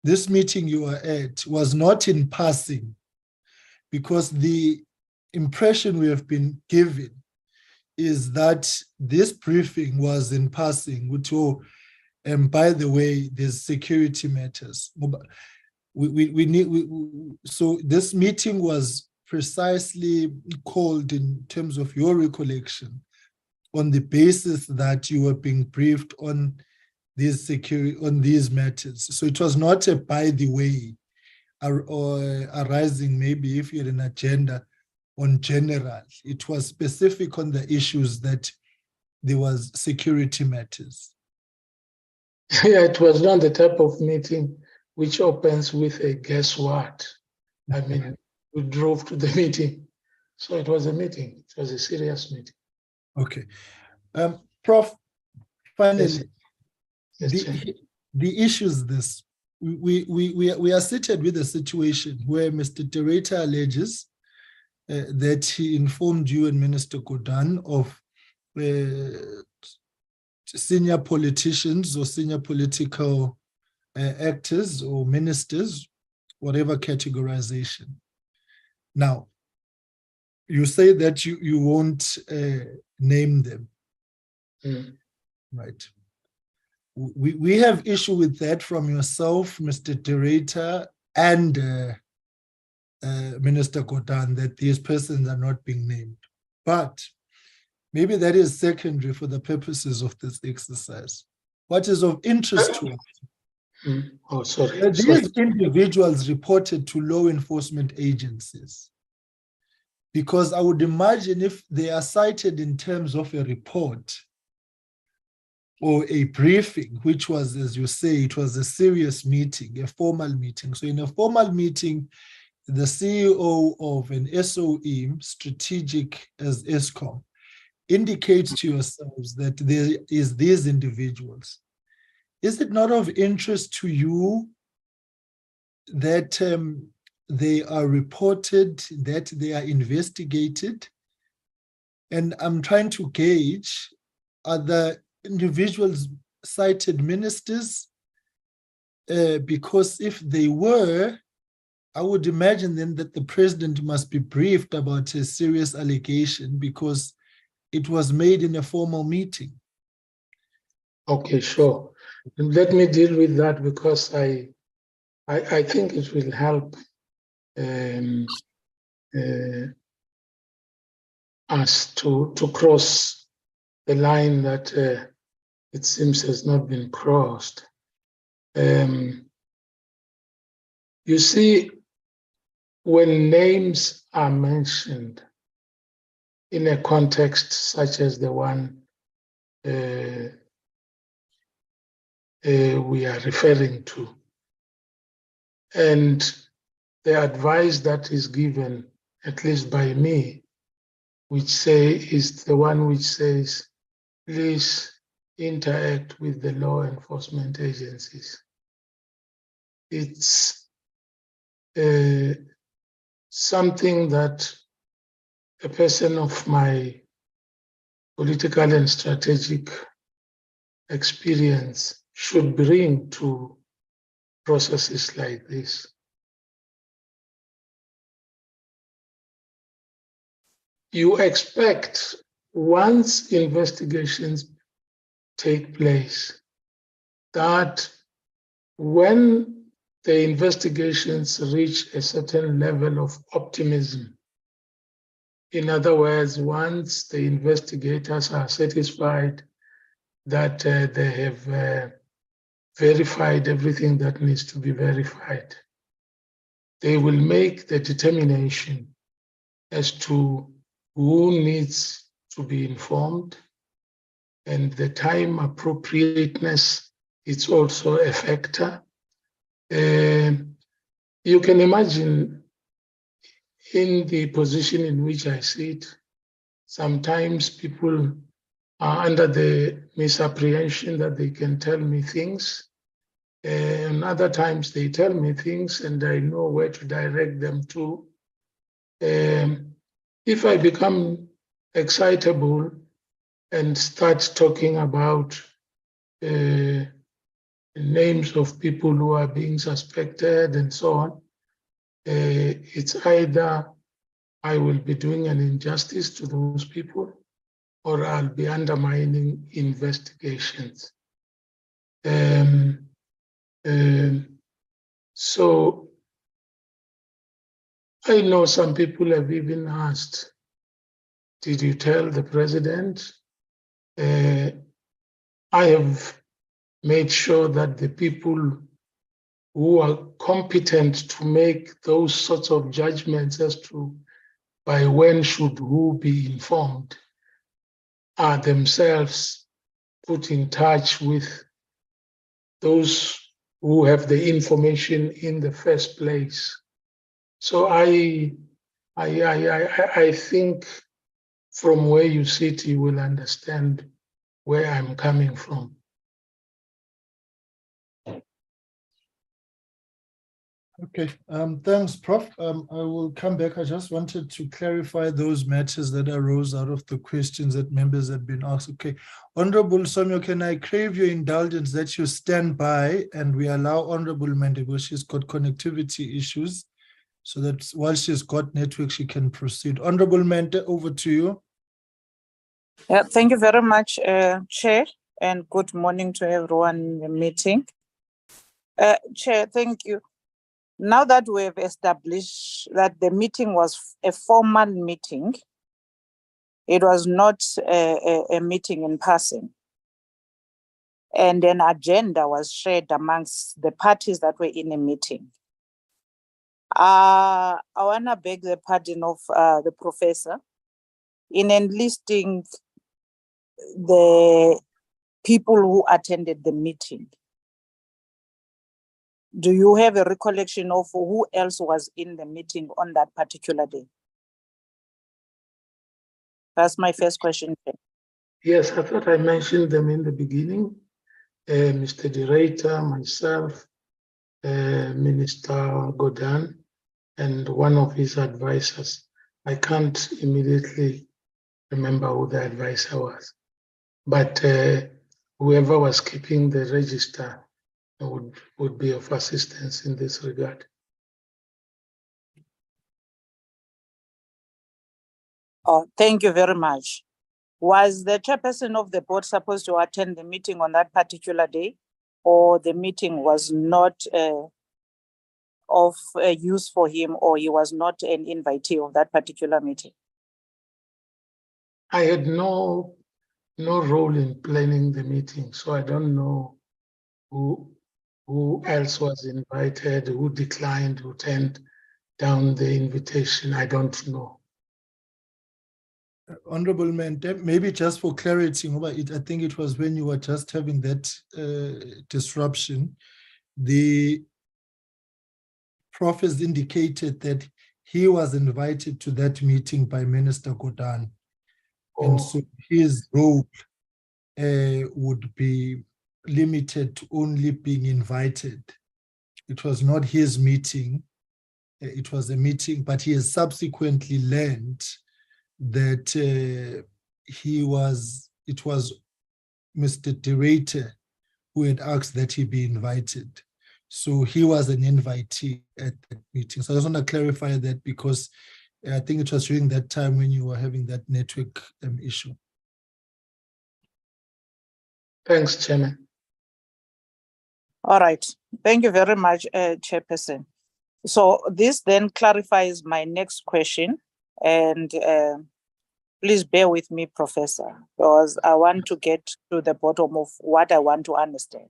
this meeting you were at was not in passing, because the impression we have been given is that this briefing was in passing, which, and by the way, there's security matters. So this meeting was precisely called, in terms of your recollection, on the basis that you were being briefed on these matters. So it was not a by the way, or arising maybe if you had an agenda on general. It was specific on the issues that there was security matters. Yeah, it was not the type of meeting which opens with a guess what. I mean, we drove to the meeting. So it was a meeting. It was a serious meeting. Okay. Prof, finally, yes, the issue is this. We are seated with a situation where Mr. Tereta alleges that he informed you and Minister Godan of senior politicians or senior political actors or ministers, whatever categorization. Now, you say that you won't name them, right? We have issue with that from yourself, Mr. Tereta, and Minister Godan, that these persons are not being named. But maybe that is secondary for the purposes of this exercise. What is of interest to us? Oh, sorry. These individuals reported to law enforcement agencies, because I would imagine if they are cited in terms of a report or a briefing, which was, as you say, it was a serious meeting, a formal meeting. So in a formal meeting, the CEO of an SOE, strategic as Eskom, indicates to yourselves that there is these individuals. Is it not of interest to you that they are reported, that they are investigated? And I'm trying to gauge, are the individuals cited ministers? Because if they were, I would imagine then that the president must be briefed about a serious allegation, because it was made in a formal meeting. Okay, sure. And let me deal with that, because I think it will help us to cross the line that it seems has not been crossed. You see, when names are mentioned in a context such as the one we are referring to, and the advice that is given, at least by me, is the one which says, please interact with the law enforcement agencies. It's something that a person of my political and strategic experience should bring to processes like this. You expect, once investigations take place, that when the investigations reach a certain level of optimism, In other words, once the investigators are satisfied that they have verified everything that needs to be verified, they will make the determination as to who needs to be informed, and the time appropriateness is also a factor. You can imagine, in the position in which I sit, sometimes people are under the misapprehension that they can tell me things, and other times they tell me things and I know where to direct them to. If I become excitable and start talking about names of people who are being suspected and so on, it's either I will be doing an injustice to those people or I'll be undermining investigations. So I know some people have even asked, did you tell the president? I have made sure that the people who are competent to make those sorts of judgments as to by when should who be informed are themselves put in touch with those who have the information in the first place. So I think from where you sit, you will understand where I'm coming from. Okay, thanks, Prof. I will come back. I just wanted to clarify those matters that arose out of the questions that members had been asked. Okay, Honorable Somyo, can I crave your indulgence that you stand by and we allow Honorable Mendebo, she's got connectivity issues, so that while she's got network, she can proceed. Honorable Mende, over to you. Yeah, thank you very much, Chair, and good morning to everyone in the meeting. Chair, thank you. Now that we have established that the meeting was a formal meeting, it was not a meeting in person, and an agenda was shared amongst the parties that were in a meeting. I want to beg the pardon of the professor in enlisting the people who attended the meeting. Do you have a recollection of who else was in the meeting on that particular day? That's my first question. Yes, I thought I mentioned them in the beginning. Mr. Director, myself, Minister Godan, and one of his advisors. I can't immediately remember who the advisor was, but whoever was keeping the register would be of assistance in this regard. Oh, thank you very much. Was the chairperson of the board supposed to attend the meeting on that particular day, or the meeting was not of use for him, or he was not an invitee of that particular meeting? I had no role in planning the meeting, so I don't know who else was invited, who declined, who turned down the invitation. I don't know. Honorable Mende, maybe just for clarity, I think it was when you were just having that disruption, the Prof has indicated that he was invited to that meeting by Minister Godan. And so his role would be limited to only being invited. It was not his meeting. It was a meeting, but he has subsequently learned that it was Mr. Director who had asked that he be invited. So he was an invitee at that meeting. So I just want to clarify that, because I think it was during that time when you were having that network issue. Thanks, Chairman. All right. Thank you very much, Chairperson. So this then clarifies my next question. And please bear with me, Professor, because I want to get to the bottom of what I want to understand.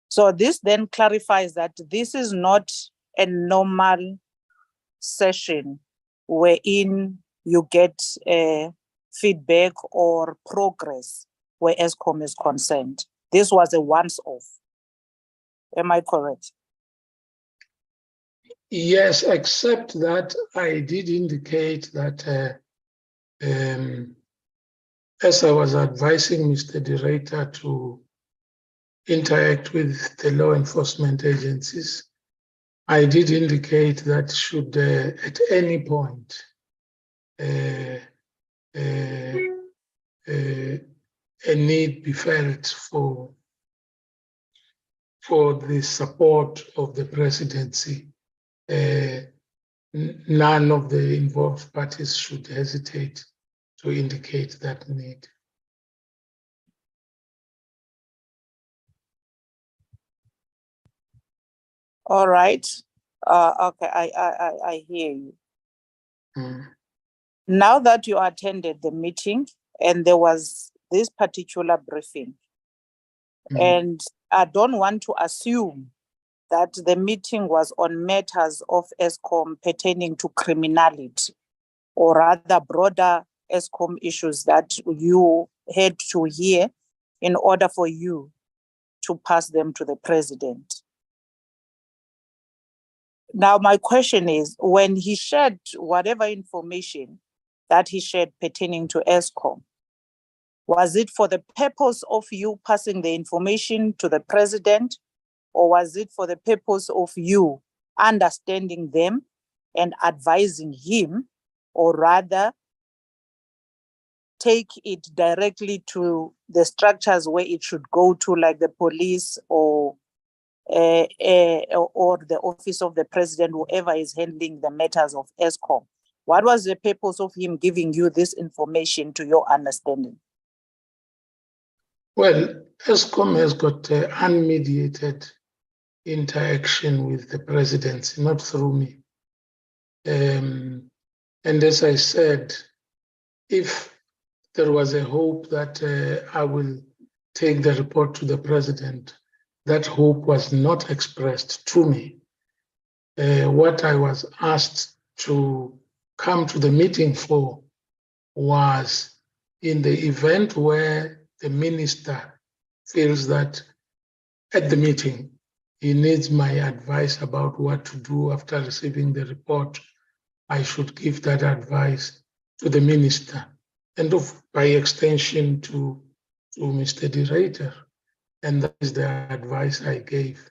So this then clarifies that this is not a normal session wherein you get feedback or progress where Eskom is concerned. This was a once-off. Am I correct? Yes, except that I did indicate that as I was advising Mr. Director to interact with the law enforcement agencies, I did indicate that should at any point a need be felt for the support of the presidency, none of the involved parties should hesitate to indicate that need. All right. Okay, I hear you. Now that you attended the meeting and there was this particular briefing, and I don't want to assume that the meeting was on matters of Eskom pertaining to criminality or rather broader Eskom issues that you had to hear in order for you to pass them to the president. Now, my question is, when he shared whatever information that he shared pertaining to Eskom, was it for the purpose of you passing the information to the president, or was it for the purpose of you understanding them and advising him, or rather take it directly to the structures where it should go to, like the police or the office of the president, whoever is handling the matters of Eskom? What was the purpose of him giving you this information to your understanding? Well, Eskom has got unmediated interaction with the presidency, not through me. And as I said, if there was a hope that I will take the report to the president, that hope was not expressed to me. What I was asked to come to the meeting for was in the event where the minister feels that at the meeting he needs my advice about what to do after receiving the report, I should give that advice to the minister and by extension to Mr. Director. And that is the advice I gave.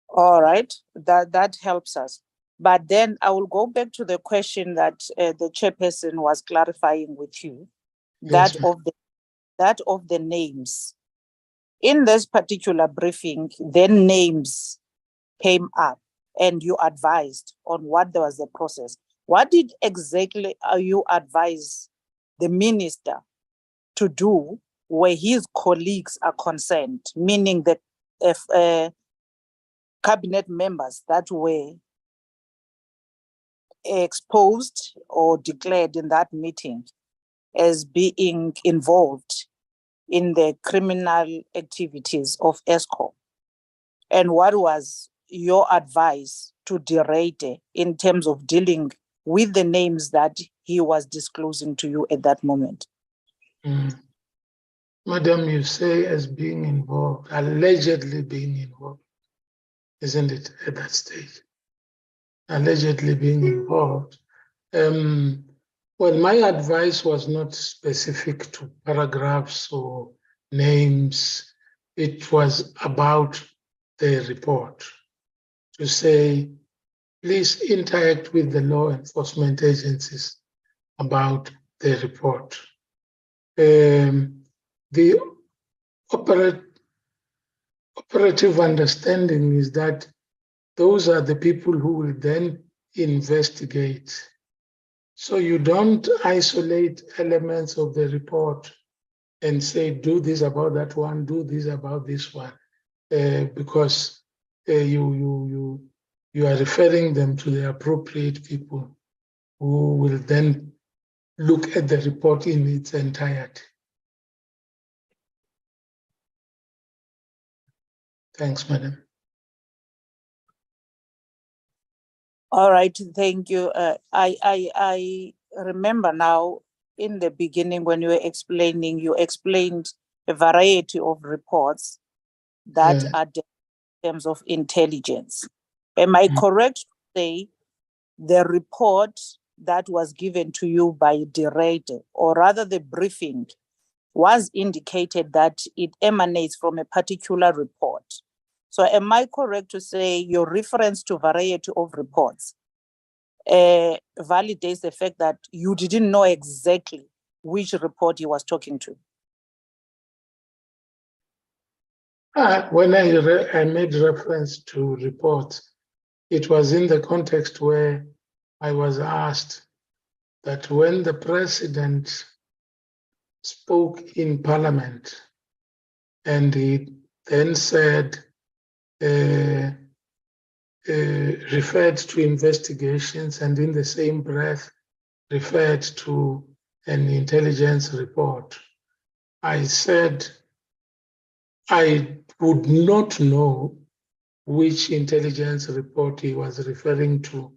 All right, that helps us. But then I will go back to the question that the chairperson was clarifying with you, that Yes, of the names. In this particular briefing, then names came up and you advised on what was the process. What did exactly you advise the minister to do where his colleagues are concerned, meaning that if cabinet members that were exposed or declared in that meeting as being involved in the criminal activities of Eskom? And what was your advice to Director in terms of dealing with the names that he was disclosing to you at that moment? Madam, you say as being involved, allegedly being involved, isn't it, at that stage? Allegedly being involved. Well, my advice was not specific to paragraphs or names. It was about the report, to say, please interact with the law enforcement agencies about the report. The operative understanding is that those are the people who will then investigate. So you don't isolate elements of the report and say, do this about that one, do this about this one, because you are referring them to the appropriate people who will then look at the report in its entirety. Thanks, Madam. All right, thank you. I remember now in the beginning when you were explaining, you explained a variety of reports that are in terms of intelligence. Am I correct to say the report that was given to you by Director, or rather the briefing, was indicated that it emanates from a particular report? So am I correct to say your reference to variety of reports validates the fact that you didn't know exactly which report he was talking to? When I made reference to reports, it was in the context where I was asked that when the president spoke in Parliament and he then said, referred to investigations and in the same breath referred to an intelligence report, I said I would not know which intelligence report he was referring to,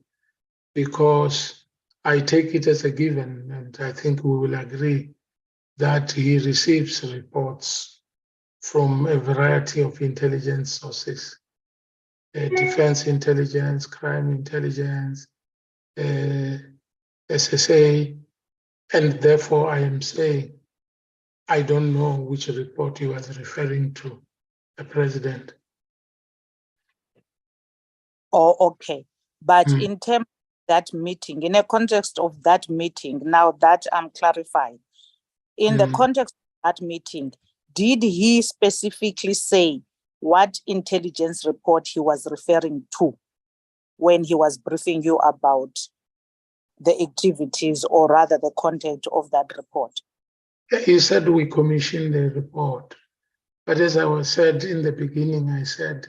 because I take it as a given, and I think we will agree, that he receives reports from a variety of intelligence sources. Defense intelligence, crime intelligence, SSA, and therefore I am saying I don't know which report he was referring to, the president. Oh, okay. But in terms of that meeting, in a context of that meeting, now that I'm clarified, in the context of that meeting, did he specifically say what intelligence report he was referring to when he was briefing you about the activities, or rather the content of that report? He said we commissioned a report. But as I was said in the beginning, I said,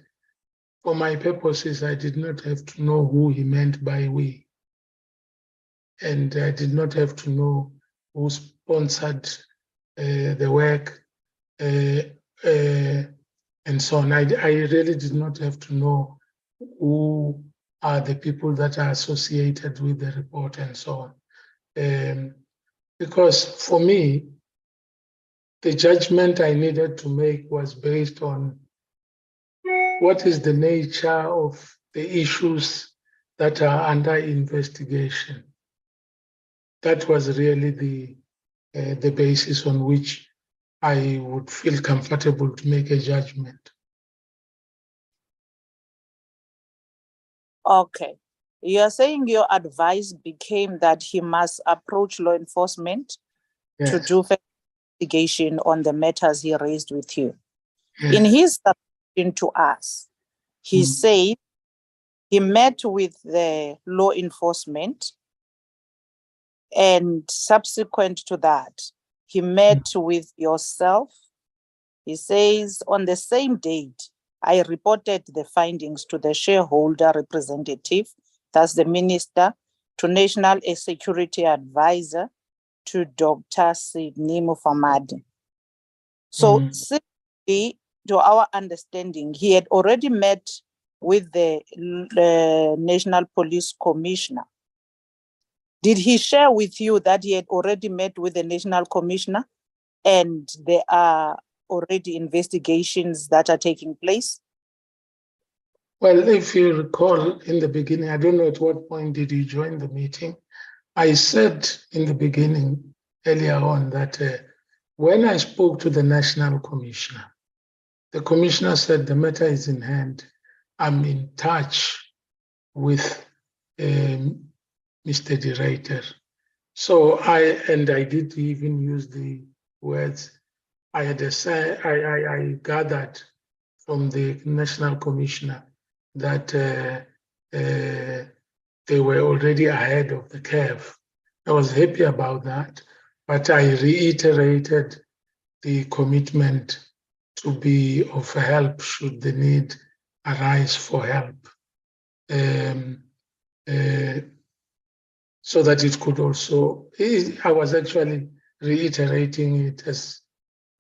for my purposes, I did not have to know who he meant by we. And I did not have to know who sponsored the work and so on. I really did not have to know who are the people that are associated with the report and so on. Because for me, the judgment I needed to make was based on what is the nature of the issues that are under investigation. That was really the basis on which I would feel comfortable to make a judgment. Okay. You're saying your advice became that he must approach law enforcement to do investigation on the matters he raised with you. In his submission to us, he said he met with the law enforcement, and subsequent to that, he met with yourself. He says, on the same date, I reported the findings to the shareholder representative, that's the minister, to National Security Advisor, to Dr. Sidney Mufamadi. So simply, to our understanding, he had already met with the National Police Commissioner. Did he share with you that he had already met with the National Commissioner and there are already investigations that are taking place? Well, if you recall in the beginning, I don't know at what point did you join the meeting. I said in the beginning, earlier on, that when I spoke to the National Commissioner, the Commissioner said the matter is in hand. I'm in touch with Mr. Director. So I did even use the words I gathered from the National Commissioner that they were already ahead of the curve. I was happy about that, but I reiterated the commitment to be of help should the need arise for help, so that it could also, I was actually reiterating it as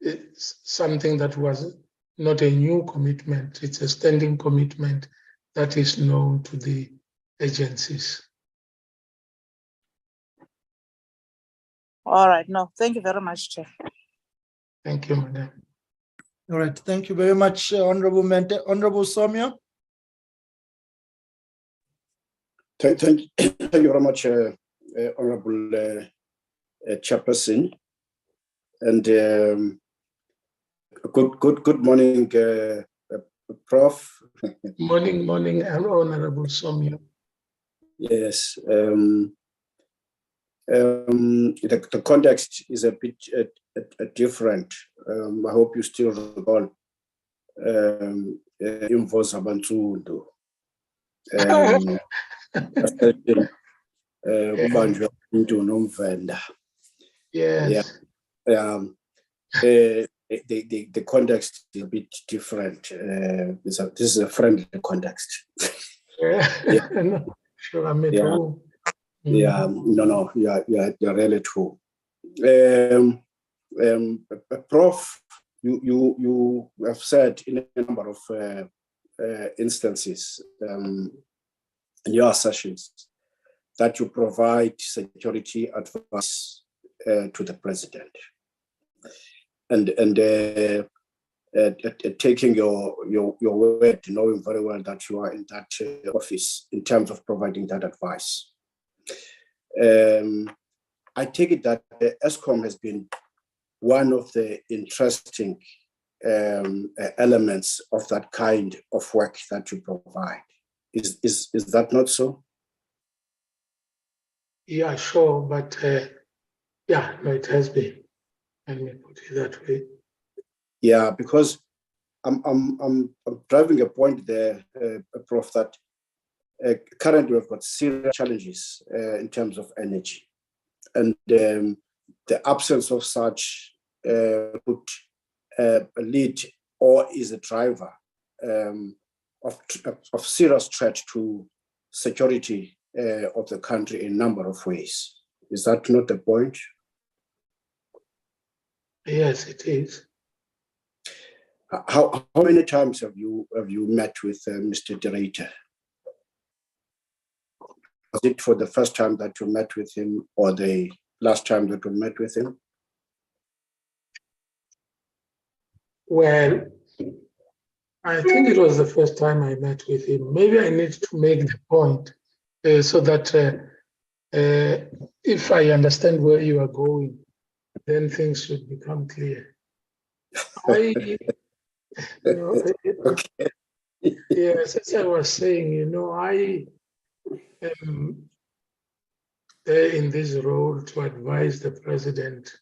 it's something that was not a new commitment, it's a standing commitment that is known to the agencies. All right, no, thank you very much, Chair. Thank you, Madam. All right, thank you very much, Honorable Mente. Honorable Somia. Thank you very much, Honorable Chairperson, and good morning, Prof. Morning, Honorable Somia. Yes, the context is a bit different. I hope you still recall Imvoza Bantundo. Kubanjwa into Nomvenda. Yes. Yeah. The context is a bit different. This is a friendly context. Yeah. No, sure, I'm at home. Yeah, no, you're really true. Prof, you have said in a number of instances in your sessions that you provide security advice to the president, and taking your word, knowing very well that you are in that office in terms of providing that advice. I take it that Eskom has been one of the interesting elements of that kind of work that you provide. Is that not so? Yeah, sure, but yeah, no, it has been. Let me put it that way. Yeah, because I'm driving a point there, Prof, that currently we've got serious challenges in terms of energy, and the absence of such would lead or is a driver of serious threat to security of the country in a number of ways. Is that not the point? Yes, it is. How many times have you met with Mr. Director? Was it for the first time that you met with him, or the last time that you met with him? Well, I think it was the first time I met with him. Maybe I need to make the point so that if I understand where you are going, then things should become clear. Okay. Yes, as I was saying, I am there in this role to advise the president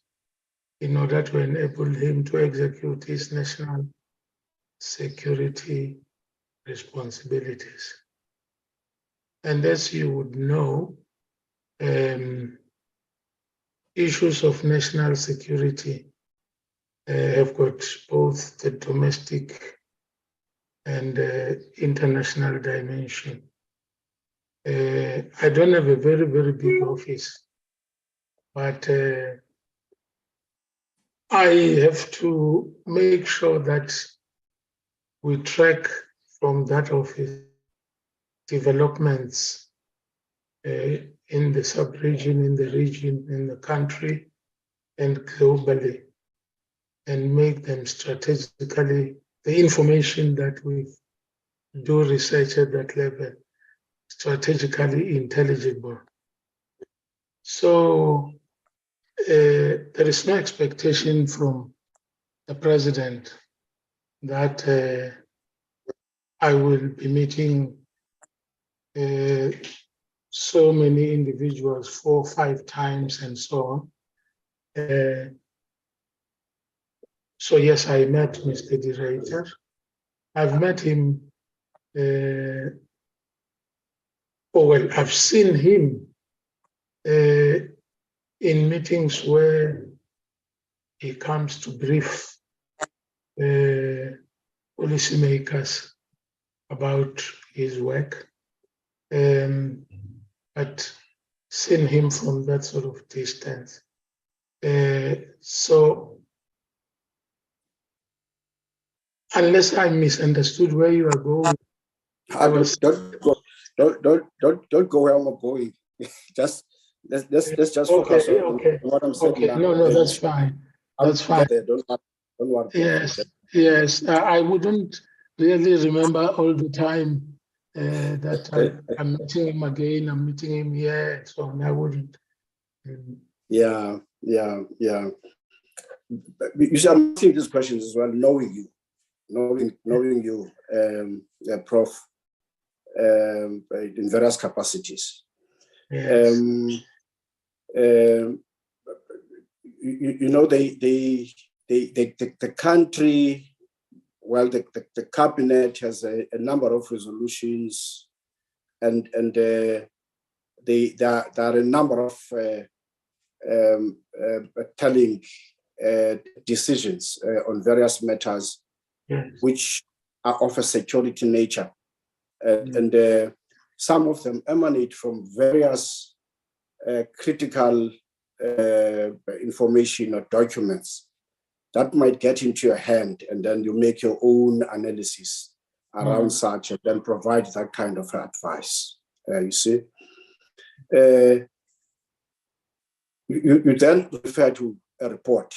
in order to enable him to execute his national security responsibilities. And as you would know, issues of national security have got both the domestic and international dimension. I don't have a very, very big office, but I have to make sure that we track from that office developments in the sub-region, in the region, in the country, and globally, and make them strategically, the information that we do research at that level, strategically intelligible. So there is no expectation from the president that I will be meeting so many individuals 4 or 5 times and so on. So yes, I met Mr. Director. I've met him, I've seen him in meetings where he comes to brief policymakers about his work, but seen him from that sort of distance. So unless I misunderstood where you are going, don't go where I'm going. Just let's just focus on what I'm saying. Okay, no, that's fine. That's fine. Don't worry. Yes. I wouldn't really remember all the time that I'm meeting him again. I'm meeting him here, so on. I wouldn't. Yeah. You see, I'm asking these questions as well, knowing you, Prof, in various capacities. Yes. You know, the country, well, the cabinet has a number of resolutions, and there are a number of telling decisions on various matters, Yes. which are of a security nature, and some of them emanate from various critical information or documents that might get into your hand, and then you make your own analysis around such, and then provide that kind of advice. You see, you then refer to a report.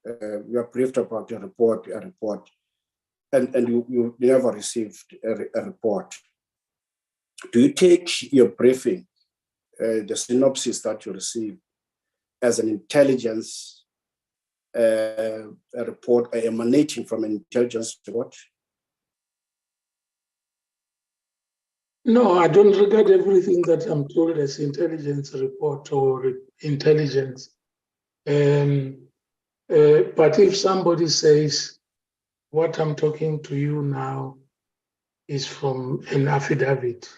You are briefed about a report, and you never received a report. Do you take your briefing, the synopsis that you receive, as an intelligence a report emanating from an intelligence report? No, I don't regard everything that I'm told as intelligence report or intelligence. But if somebody says, what I'm talking to you now is from an affidavit,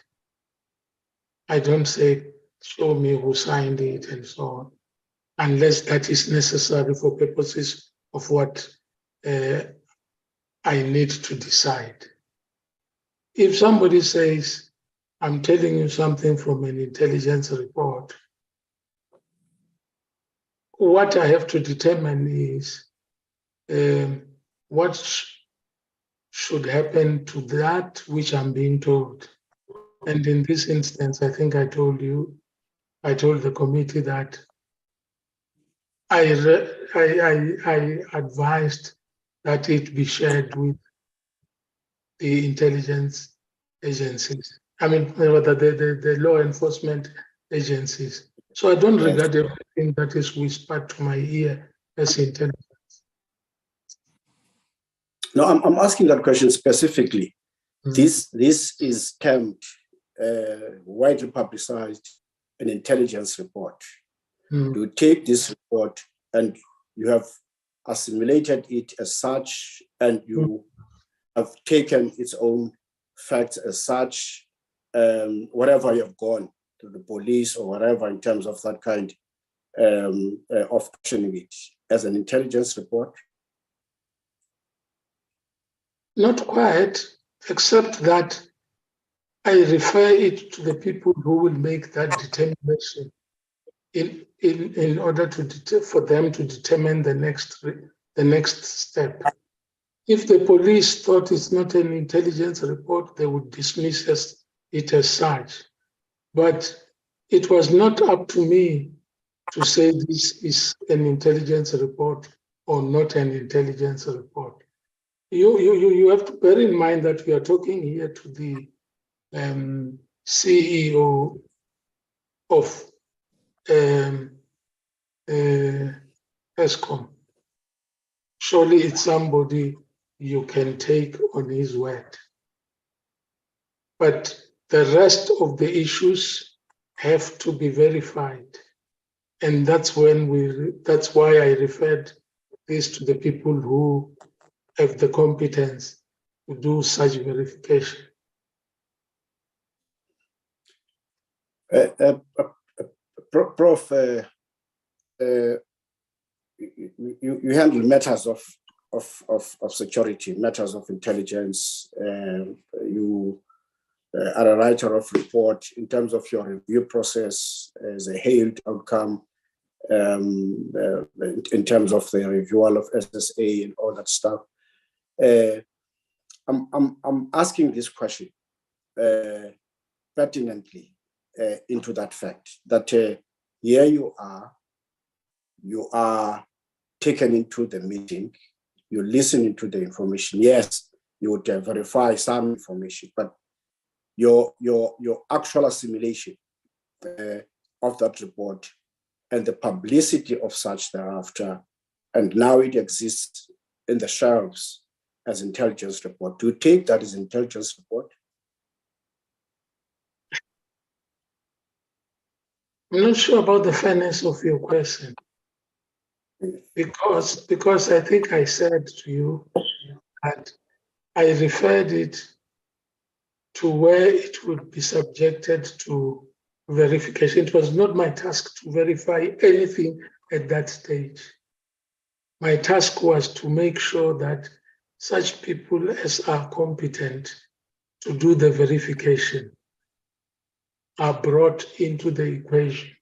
I don't say, show me who signed it and so on, unless that is necessary for purposes of what I need to decide. If somebody says, I'm telling you something from an intelligence report, what I have to determine is what should happen to that which I'm being told. And in this instance, I think I told the committee that I advised that it be shared with the intelligence agencies. I mean, the law enforcement agencies. So I don't regard everything that is whispered to my ear as intelligence. No, I'm asking that question specifically. This is termed, widely publicized, an intelligence report. You take this report and you have assimilated it as such, and you have taken its own facts as such, wherever you have gone to the police or whatever, in terms of that kind of questioning it as an intelligence report? Not quite, except that I refer it to the people who will make that determination in order for them to determine the next step. If the police thought it's not an intelligence report, they would dismiss it as such. But it was not up to me to say this is an intelligence report or not an intelligence report. You have to bear in mind that we are talking here to the CEO of Eskom. Surely it's somebody you can take on his word. But the rest of the issues have to be verified. And that's why I referred this to the people who have the competence to do such verification. Prof, you handle matters of security, matters of intelligence, You are a writer of report. In terms of your review process, as a hailed outcome, in terms of the review of SSA and all that stuff. I'm asking this question pertinently into that fact that here you are taken into the meeting, you listen into the information. Yes, you would verify some information, but your actual assimilation of that report and the publicity of such thereafter, and now it exists in the shelves as intelligence report. Do you take that as intelligence report? I'm not sure about the fairness of your question, because I think I said to you that I referred it to where it would be subjected to verification. It was not my task to verify anything at that stage. My task was to make sure that such people as are competent to do the verification are brought into the equation.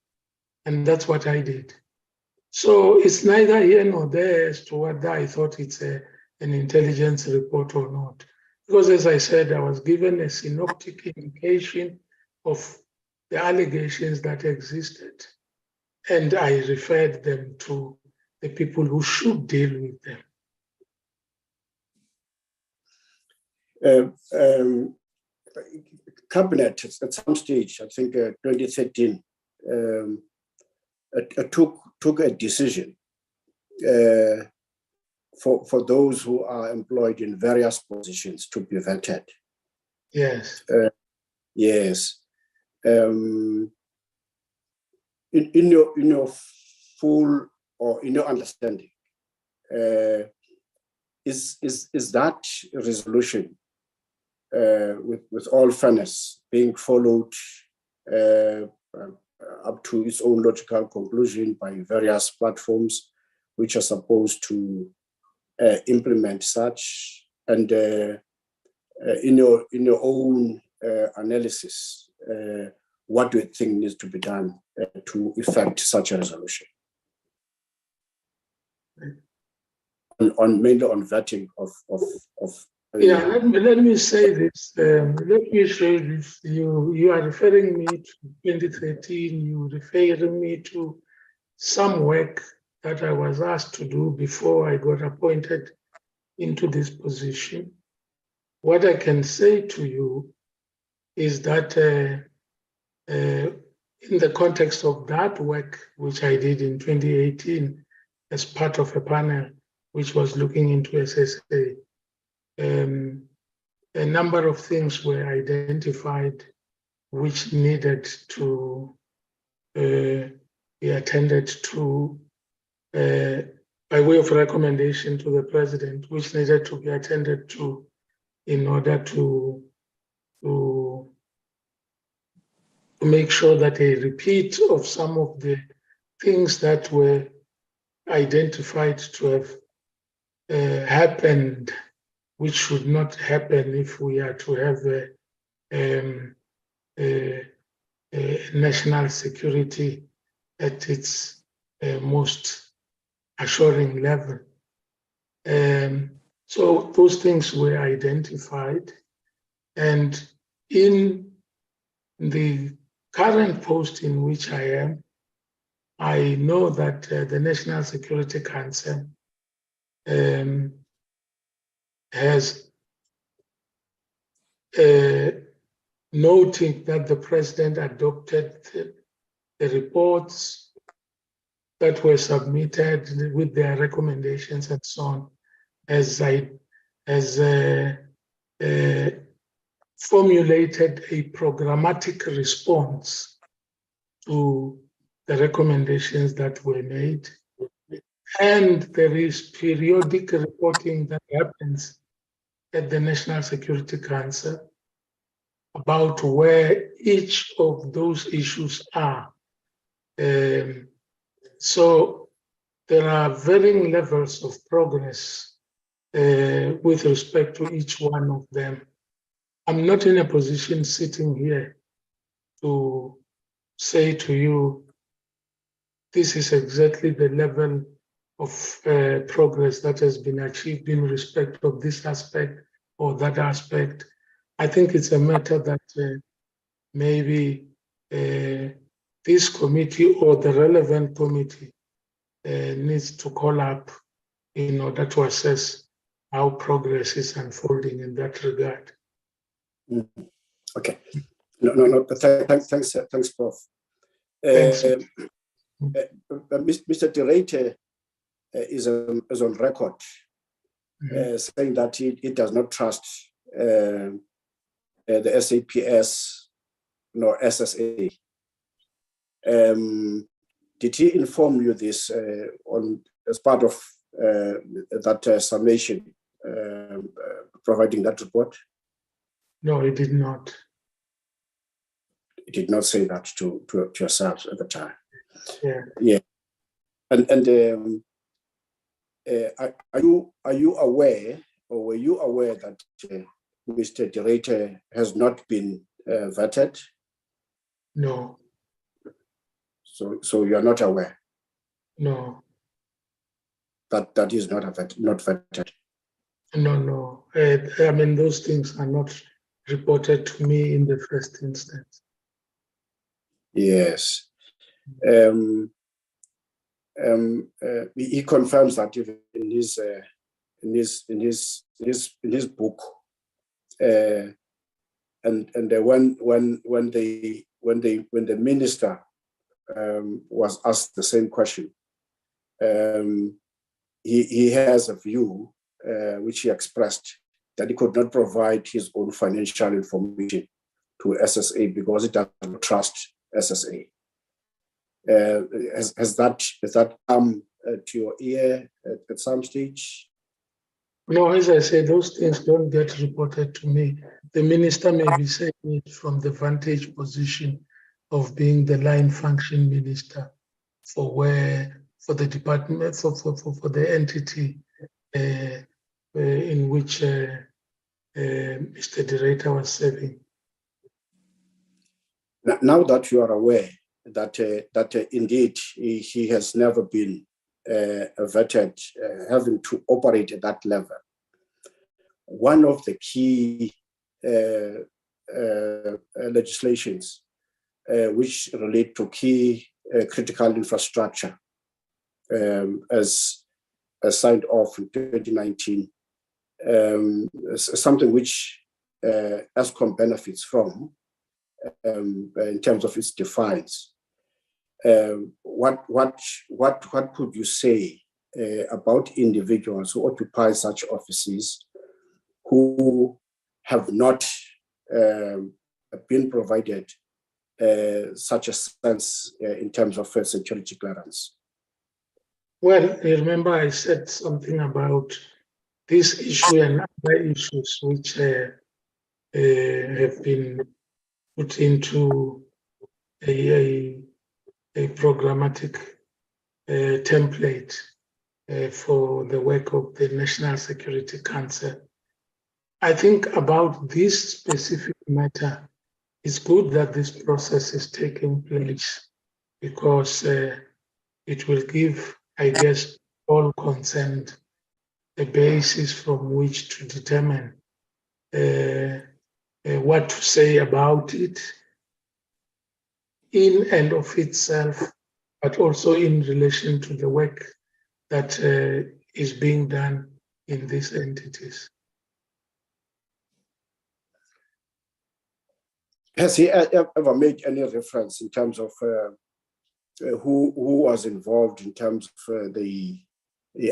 And that's what I did. So it's neither here nor there as to whether I thought it's an intelligence report or not. Because as I said, I was given a synoptic indication of the allegations that existed, and I referred them to the people who should deal with them. Cabinet at some stage, I think 2013, took a decision for those who are employed in various positions to be vetted. Yes. Yes. In your full or in your understanding, is that resolution with all fairness being followed up to its own logical conclusion by various platforms which are supposed to implement such? And in your own analysis, what do you think needs to be done to effect such a resolution? Mainly on vetting of yeah, let me say this. Let me show this. You are referring me to 2013. You referring me to some work that I was asked to do before I got appointed into this position. What I can say to you is that in the context of that work, which I did in 2018 as part of a panel which was looking into SSA, a number of things were identified which needed to be attended to by way of recommendation to the president, which needed to be attended to in order to make sure that a repeat of some of the things that were identified to have happened, which should not happen if we are to have a national security at its most assuring level. So those things were identified, and in the current post in which I am, I know that the National Security Council has noted that the president adopted the reports that were submitted with their recommendations and so on, as formulated a programmatic response to the recommendations that were made. And there is periodic reporting that happens at the National Security Council about where each of those issues are. So there are varying levels of progress with respect to each one of them. I'm not in a position sitting here to say to you, this is exactly the level of progress that has been achieved in respect of this aspect or that aspect. I think it's a matter that maybe this committee or the relevant committee needs to call up in order to assess how progress is unfolding in that regard. Okay. No. Thanks, Prof. Thanks. Mr. Direte is on record saying that he does not trust the SAPS nor SSA. Did he inform you this as part of that summation providing that report? No, he did not. He did not say that to yourselves at the time. Yeah. And are you aware, or were you aware that Mr. Direte has not been vetted? No. So you are not aware? No. That is not vetted? No. I mean, those things are not reported to me in the first instance. Yes. He confirms that even in his book, and when the minister was asked the same question, he has a view which he expressed that he could not provide his own financial information to SSA because he does not trust SSA. Has that come to your ear at some stage? No, as I say, those things don't get reported to me. The minister may be saying it from the vantage position of being the line function minister for the department, for the entity in which Mr. Direte was serving. Now that you are aware that indeed he has never been vetted, having to operate at that level, one of the key legislations which relate to key critical infrastructure as signed off in 2019, something which Eskom benefits from in terms of its defines. What could you say about individuals who occupy such offices who have not been provided such a sense in terms of security clearance? Well, remember I said something about this issue and other issues which have been put into a programmatic template for the work of the National Security Council. I think about this specific matter, it's good that this process is taking place because it will give, I guess, all concerned a basis from which to determine what to say about it in and of itself, but also in relation to the work that is being done in these entities. Has he ever made any reference in terms of who was involved in terms of the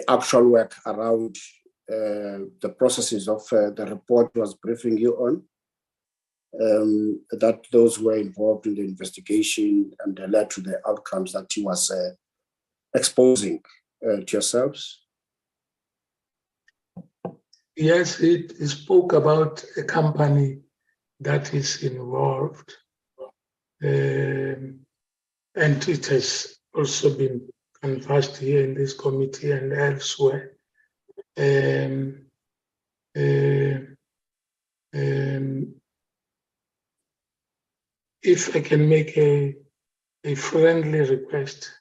actual work around the processes of the report was briefing you on? That those were involved in the investigation and led to the outcomes that he was exposing to yourselves? Yes, he spoke about a company that is involved, and it has also been canvassed here in this committee and elsewhere. if I can make a friendly request,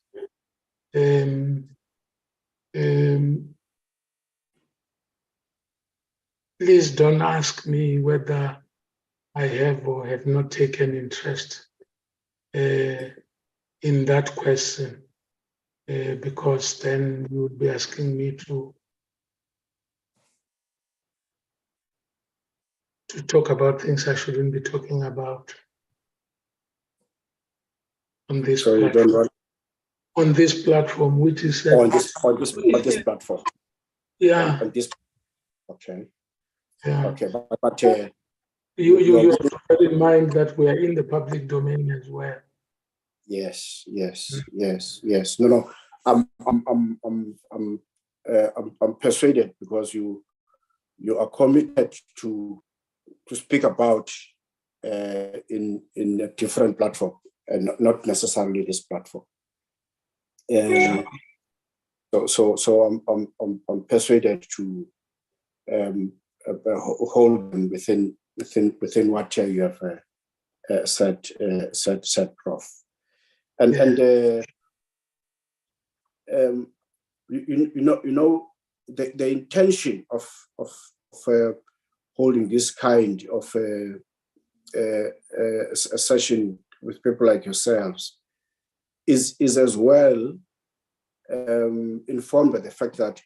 please don't ask me whether I have or have not taken interest in that question, because then you would be asking me to talk about things I shouldn't be talking about on this So you don't want on this platform, which is on this platform. Yeah. On this. Okay. Yeah. Okay. But you have to bear in mind that we are in the public domain as well. Yes. No. I'm persuaded because you are committed to speak about in a different platform and not necessarily this platform. So I'm persuaded to hold them within what you have said, Prof. And you know the intention of holding this kind of a session with people like yourselves is as well informed by the fact that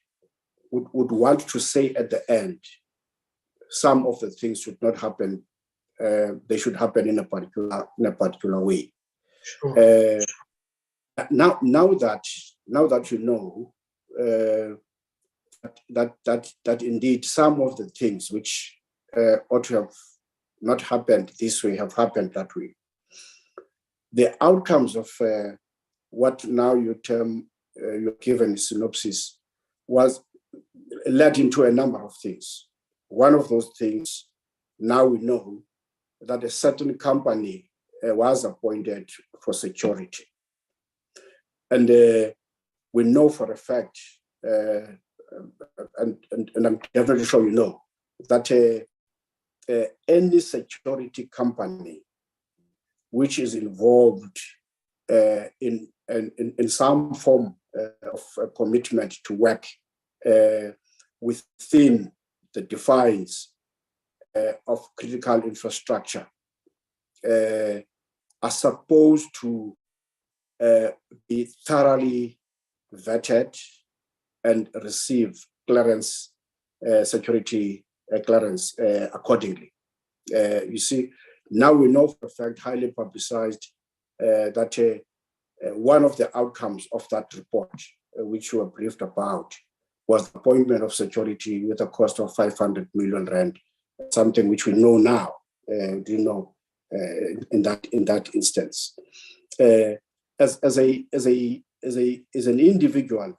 would want to say at the end some of the things should not happen. They should happen in a particular way. Sure. Now that you know that indeed some of the things which ought to have not happened this way have happened that way. The outcomes of what now you term you're given a synopsis was led into a number of things. One of those things, now we know that a certain company was appointed for security. And we know for a fact, and I'm definitely sure you know, that any security company which is involved in some form of a commitment to work within the defines of critical infrastructure are supposed to be thoroughly vetted and receive clearance, security clearance accordingly. You see, now we know for a fact, highly publicized, that one of the outcomes of that report, which we were briefed about, was the appointment of security with a cost of 500 million rand, something which we know now, in that instance. As an individual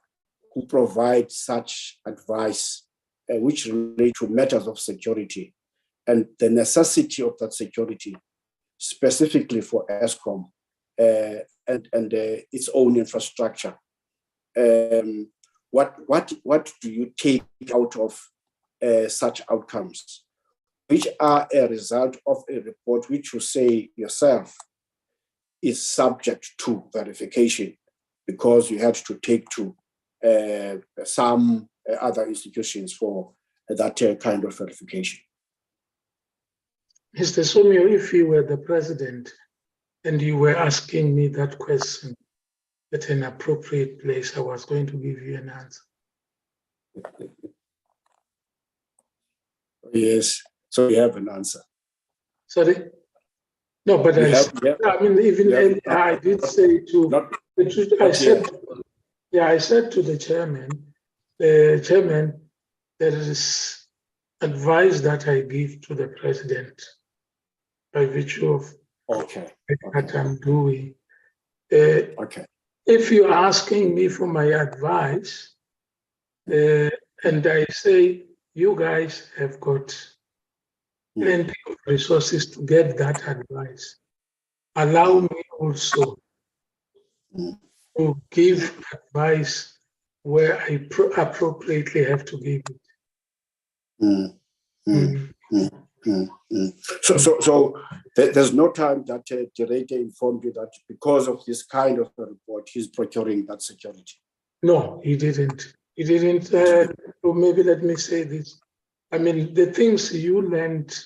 who provides such advice, which relate to matters of security and the necessity of that security, specifically for Eskom and its own infrastructure. What do you take out of such outcomes, which are a result of a report which you say yourself is subject to verification because you had to take to some other institutions for that kind of verification? Mr. Somio, if you were the president and you were asking me that question at an appropriate place, I was going to give you an answer. Yes, so you have an answer. Sorry? No, but I did say to, I said to the chairman, there is advice that I give to the president by virtue of what I'm doing. If you're asking me for my advice, and I say, you guys have got plenty of resources to get that advice, allow me also to give advice where I appropriately have to give it. So There's no time that Director informed you that because of this kind of a report, he's procuring that security. No, he didn't. He didn't. Or maybe let me say this. I mean, the things you learned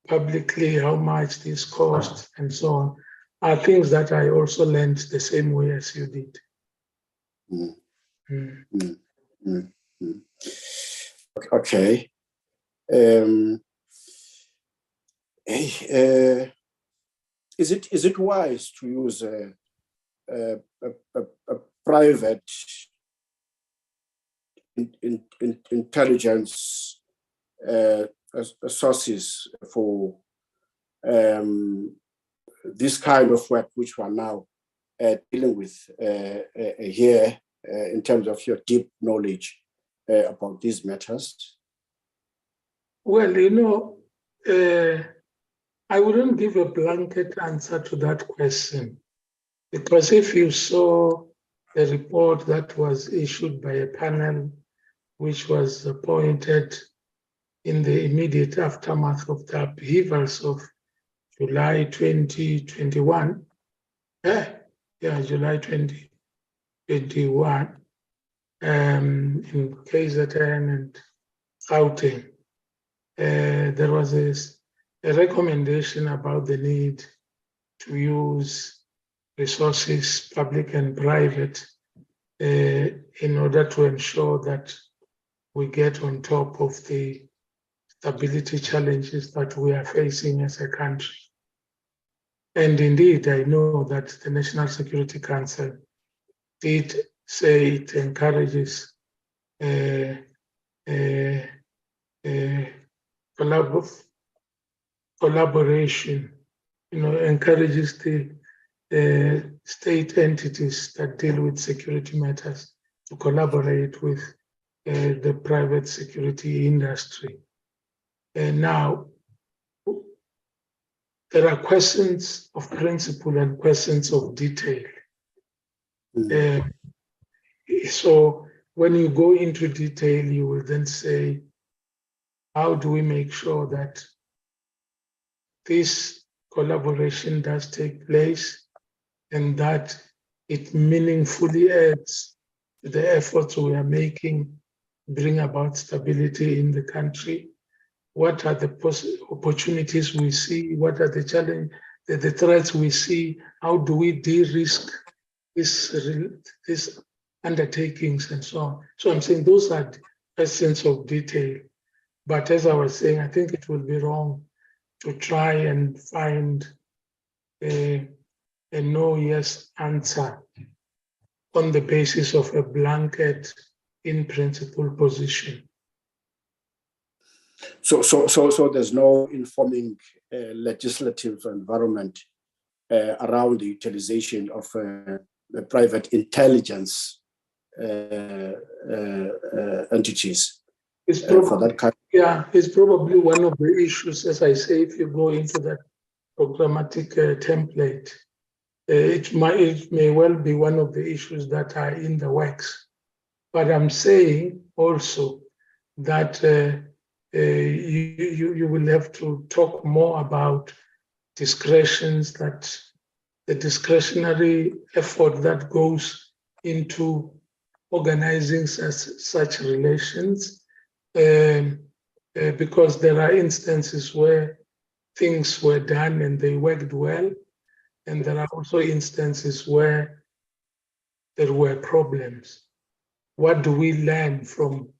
publicly, how much this cost and so on, are things that I also learned the same way as you did. Okay. Is it wise to use a private intelligence sources for this kind of work, which we are now dealing with here in terms of your deep knowledge about these matters? Well, you know, I wouldn't give a blanket answer to that question, because if you saw the report that was issued by a panel which was appointed in the immediate aftermath of the upheavals of July 2021, July 2021, in KZN and Gauteng, there was a recommendation about the need to use resources, public and private, in order to ensure that we get on top of the stability challenges that we are facing as a country. And indeed, I know that the National Security Council did say it encourages collaboration, encourages the state entities that deal with security matters to collaborate with the private security industry. And now, there are questions of principle and questions of detail. So when you go into detail, you will then say, how do we make sure that this collaboration does take place and that it meaningfully adds to the efforts we are making to bring about stability in the country? What are the opportunities we see? What are the challenges, the threats we see? How do we de-risk this undertakings and so on? So I'm saying those are questions of detail. But as I was saying, I think it will be wrong to try and find a no-yes answer on the basis of a blanket in-principle position. So there's no informing legislative environment around the utilization of the private intelligence entities for that kind. Yeah, it's probably one of the issues, as I say, if you go into that programmatic template, it may well be one of the issues that are in the works. But I'm saying also that you will have to talk more about discretions, that the discretionary effort that goes into organizing such relations, because there are instances where things were done and they worked well, and there are also instances where there were problems. What do we learn from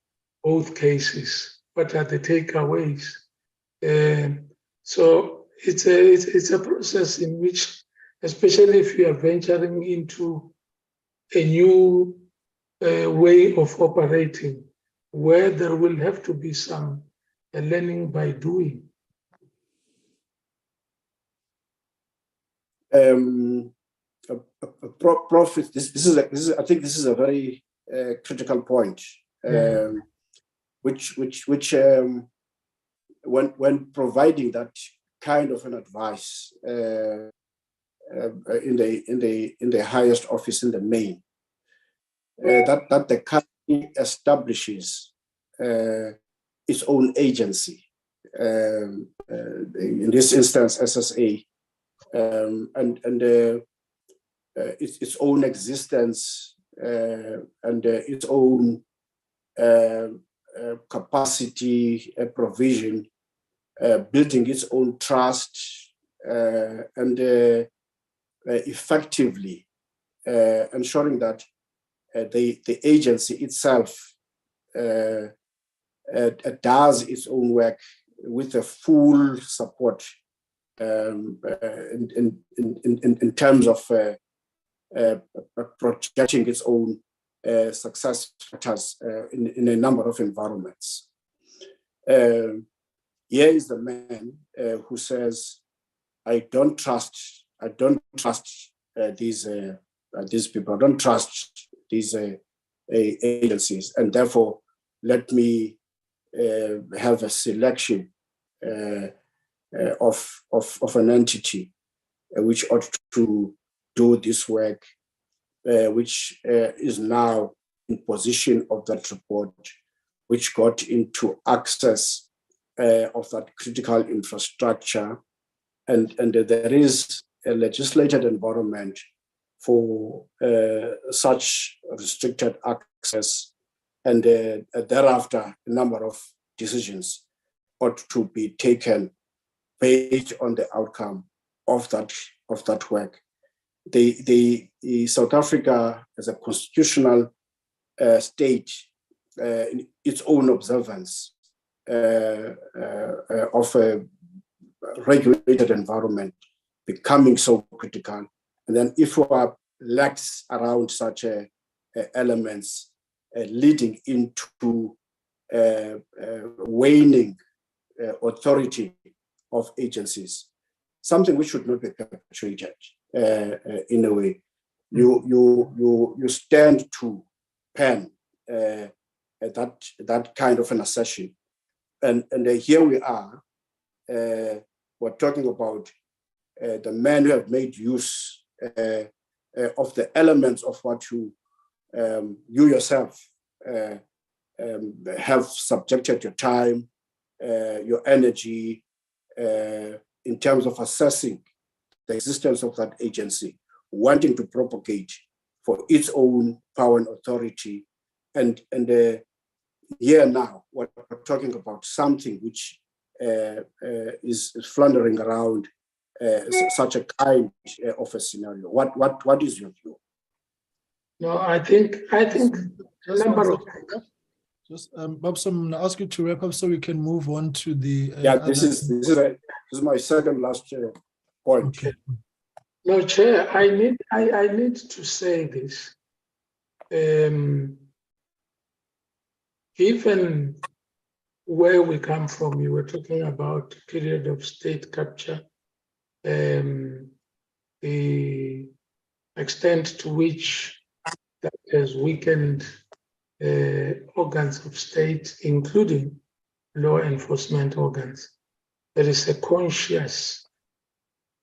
both cases? What are the takeaways? So it's a process in which, especially if you are venturing into a new way of operating, where there will have to be some learning by doing. Prof, this is I think this is a very critical point, which when providing that kind of an advice in the highest office in the main, that the country establishes its own agency in this instance SSA, and its own existence and its own capacity provision, building its own trust, and effectively ensuring that the agency itself does its own work with a full support in terms of projecting its own success factors in a number of environments. Here is the man who says, I don't trust these people, I don't trust these agencies, and therefore let me have a selection of an entity which ought to do this work, which is now in position of that report, which got into access of that critical infrastructure, and there is a legislated environment for such restricted access, and thereafter a number of decisions ought to be taken based on the outcome of that work. South Africa as a constitutional state, in its own observance of a regulated environment becoming so critical, and then if we are lax around such elements, leading into waning authority of agencies, something which should not be perpetuated in a way. You stand to pen that kind of an assertion, and here we are. We're talking about the men who have made use of the elements of what you yourself have subjected your time, your energy, in terms of assessing the existence of that agency, wanting to propagate for its own power and authority. And here now, we're talking about something which is floundering around such a kind of a scenario. What is your view? No, I think a number of just Babs, I'm gonna ask you to wrap up so we can move on to the this is my second last point. Okay. No, Chair, I need to say this. Given where we come from, you were talking about period of state capture, the extent to which that has weakened organs of state, including law enforcement organs. There is a conscious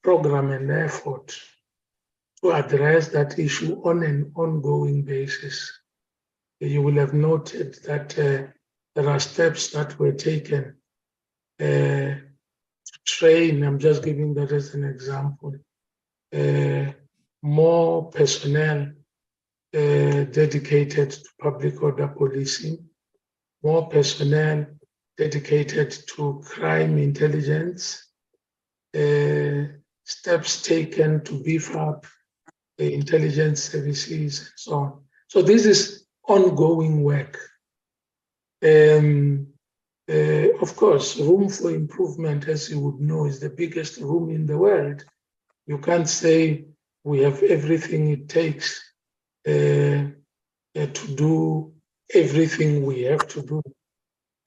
program and effort to address that issue on an ongoing basis. You will have noted that there are steps that were taken to train, I'm just giving that as an example, more personnel dedicated to public order policing, more personnel dedicated to crime intelligence, steps taken to beef up the intelligence services and so on. So this is ongoing work. Of course, room for improvement, as you would know, is the biggest room in the world. You can't say we have everything it takes to do everything we have to do.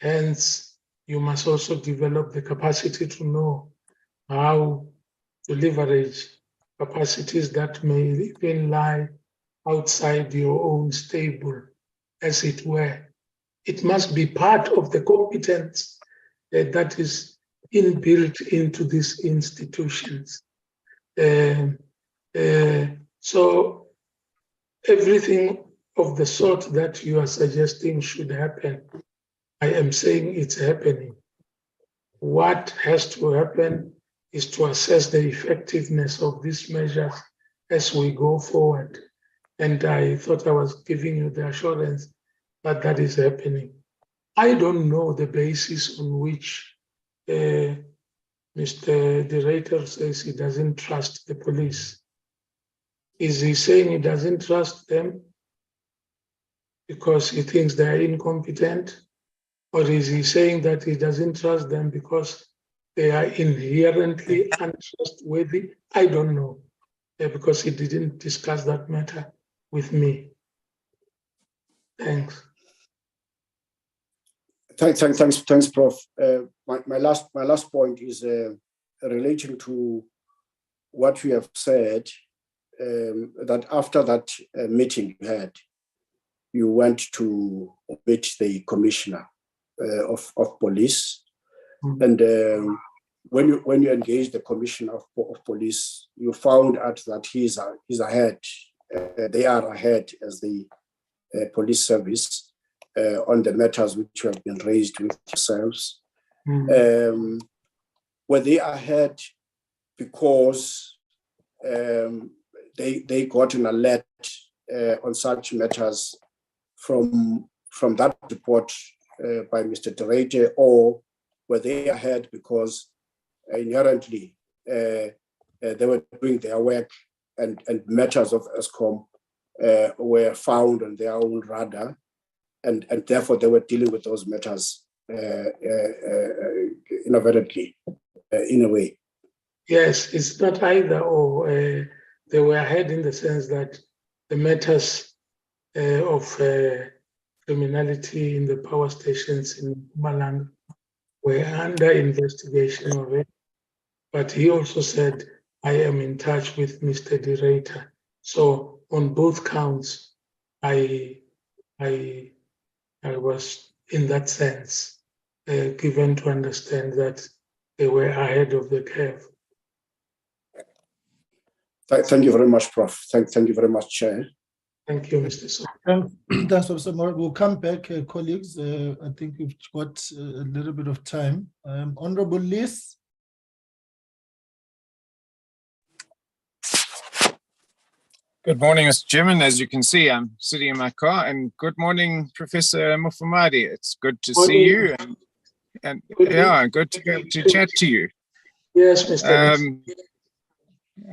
Hence, you must also develop the capacity to know how to leverage capacities that may even lie outside your own stable, as it were. It must be part of the competence that is inbuilt into these institutions. So everything of the sort that you are suggesting should happen, I am saying it's happening. what has to happen is to assess the effectiveness of these measures as we go forward. And I thought I was giving you the assurance that that is happening. I don't know the basis on which Mr. Director says he doesn't trust the police. Is he saying he doesn't trust them because he thinks they're incompetent? Or is he saying that he doesn't trust them because they are inherently untrustworthy? I don't know, because he didn't discuss that matter with me. Thanks. Thanks, Prof. My last point is relating to what we have said, that after that meeting you had, you went to meet the commissioner of police, and when you engaged the commissioner of police, you found out that he's ahead. They are ahead as the police service on the matters which have been raised with yourselves. Were they ahead because they got an alert on such matters from that report by Mr. Terete, or were they ahead because inherently they were doing their work and matters of Eskom were found on their own radar, and therefore they were dealing with those matters inadvertently, in a way? Yes, it's not either or. They were ahead in the sense that the matters of criminality in the power stations in Mpumalanga were under investigation already. But he also said, I am in touch with Mr. Director. So on both counts, I was in that sense given to understand that they were ahead of the curve. Thank you very much, Prof. Thank you very much, Chair. Thank you, Mr. So. Thanks, Professor Moore. We'll come back, colleagues. I think we've got a little bit of time. Honorable Liz. Good morning, Mr. Chairman. As you can see, I'm sitting in my car. And good morning, Professor Mufamadi. It's good to see you. And yeah, good to be able to chat to you. Yes, Mr.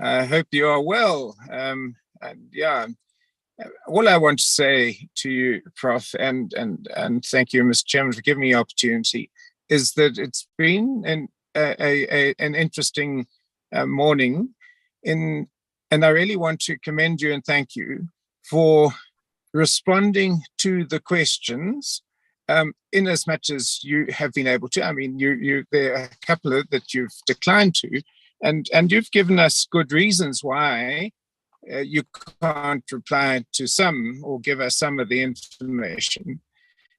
I hope you are well. And yeah, all I want to say to you, Prof, and thank you, Mr. Chairman, for giving me the opportunity, is that it's been an interesting morning and I really want to commend you and thank you for responding to the questions in as much as you have been able to. I mean, there are a couple of that you've declined to, and you've given us good reasons why you can't reply to some or give us some of the information.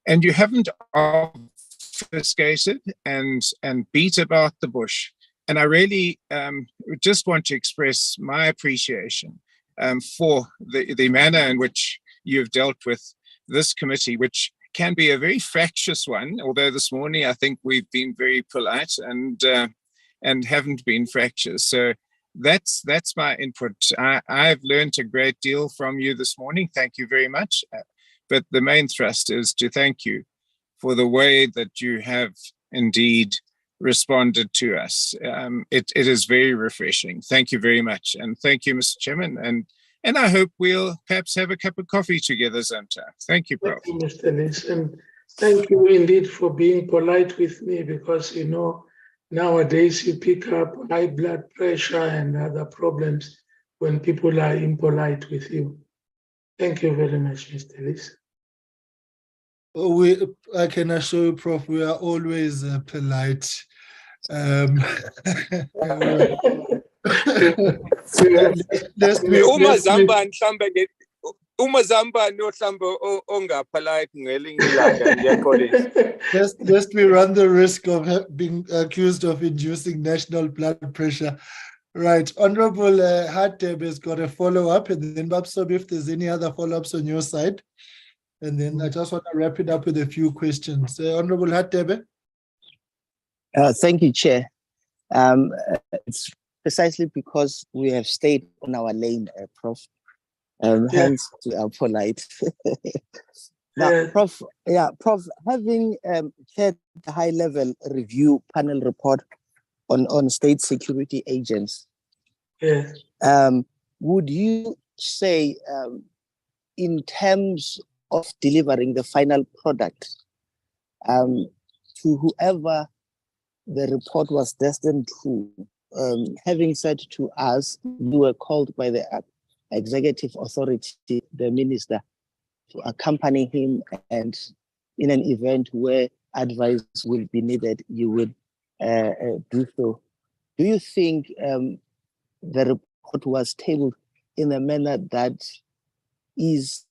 And you haven't obfuscated and beat about the bush. And I really just want to express my appreciation for the manner in which you've dealt with this committee, which can be a very fractious one, although this morning I think we've been very polite and haven't been fractious. So that's my input. I've learned a great deal from you this morning. Thank you very much. But the main thrust is to thank you for the way that you have indeed responded to us. It is very refreshing. Thank you very much. And thank you, Mr. Chairman. And I hope we'll perhaps have a cup of coffee together sometime. Thank you, Prof. Thank you, Mr. Lins. And thank you indeed for being polite with me, because, you know, nowadays you pick up high blood pressure and other problems when people are impolite with you. Thank you very much, Mr. Lins. I can assure you, Prof, we are always polite. Lest we run the risk of being accused of inducing national blood pressure. Right, Honorable Hateb has got a follow-up, and then Babsob, if there's any other follow-ups on your side. And then I just want to wrap it up with a few questions. Honorable Hatebe. Thank you, Chair. It's precisely because we have stayed on our lane, Prof. Hence, we are polite. Now, Prof, having chaired the high-level review panel report on state security agents, would you say, in terms of delivering the final product to whoever the report was destined to, having said to us, you were called by the executive authority, the minister, to accompany him, and in an event where advice will be needed, you would do so. Do you think the report was tabled in a manner that is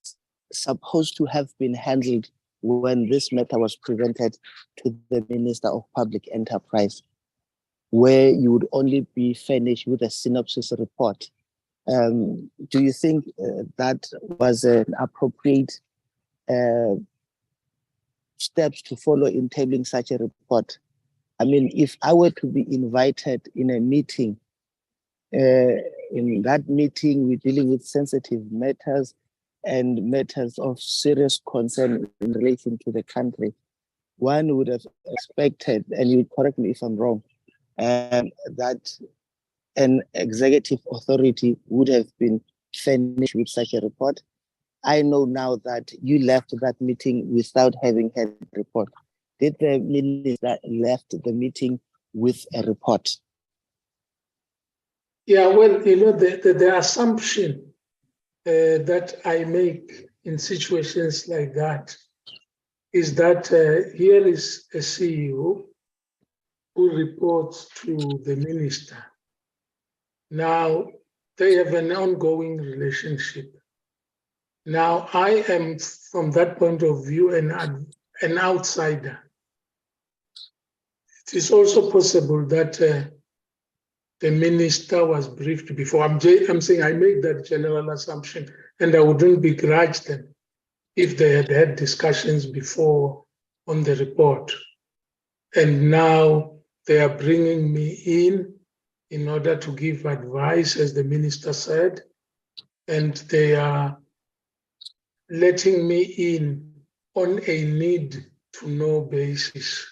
supposed to have been handled when this matter was presented to the Minister of Public Enterprise, where you would only be furnished with a synopsis report? Do you think that was an appropriate steps to follow in tabling such a report? I mean, if I were to be invited in a meeting, in that meeting we're dealing with sensitive matters and matters of serious concern in relation to the country, one would have expected, and you correct me if I'm wrong, that an executive authority would have been finished with such a report. I know now that you left that meeting without having had a report. Did the minister left the meeting with a report? Yeah, well, you know, the assumption that I make in situations like that is that here is a CEO who reports to the minister. Now, they have an ongoing relationship. Now, I am, from that point of view, an outsider. It is also possible that the minister was briefed before. I'm saying I make that general assumption, and I wouldn't begrudge them if they had had discussions before on the report. And now they are bringing me in order to give advice, as the minister said, and they are letting me in on a need-to-know basis.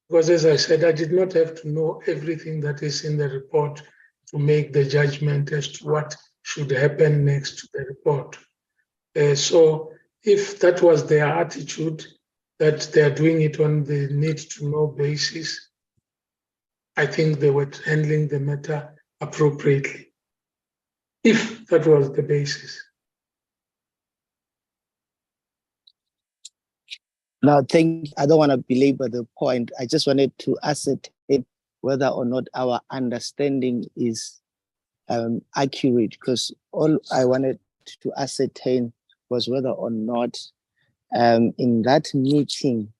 Because as I said, I did not have to know everything that is in the report to make the judgment as to what should happen next to the report. So if that was their attitude, that they are doing it on the need-to-know basis, I think they were handling the matter appropriately, if that was the basis. Now, I don't want to belabor the point. I just wanted to ascertain whether or not our understanding is accurate, because all I wanted to ascertain was whether or not in that meeting,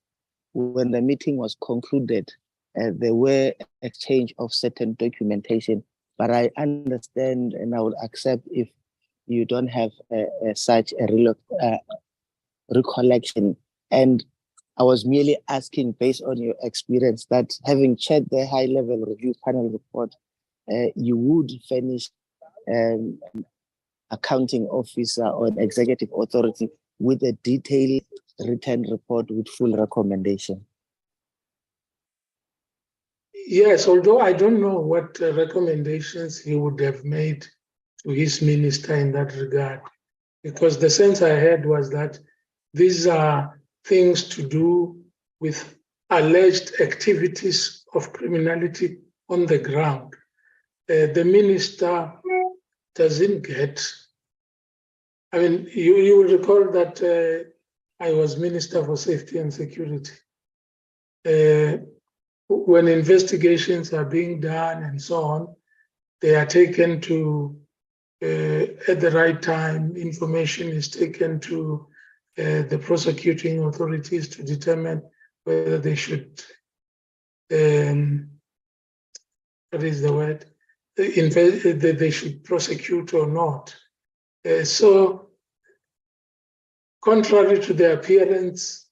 when the meeting was concluded, there were exchange of certain documentation. But I understand, and I would accept if you don't have such a recollection. And I was merely asking, based on your experience, that having checked the high-level review panel report, you would furnish an accounting officer or an executive authority with a detailed written report with full recommendation. Yes, although I don't know what recommendations he would have made to his minister in that regard, because the sense I had was that these are things to do with alleged activities of criminality on the ground. The minister doesn't get, I mean, you will recall that I was Minister for Safety and Security. When investigations are being done and so on, they are taken to, at the right time, information is taken to the prosecuting authorities to determine whether they should, what is the word? They should prosecute or not. So, contrary to the appearance,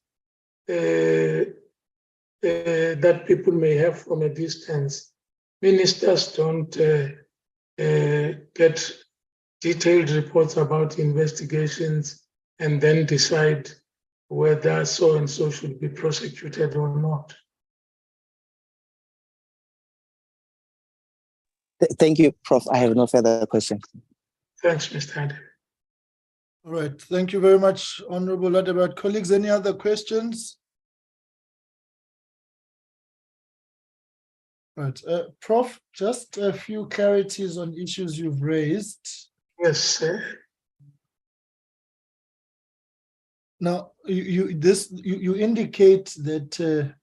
that people may have from a distance. Ministers don't get detailed reports about investigations and then decide whether so and so should be prosecuted or not. Thank you, Prof. I have no further questions. Thanks, Mr. Adam. All right, thank you very much, Honorable Ladebert. Colleagues, any other questions? Right, Prof, just a few clarities on issues you've raised. Yes, sir. Now, you indicate that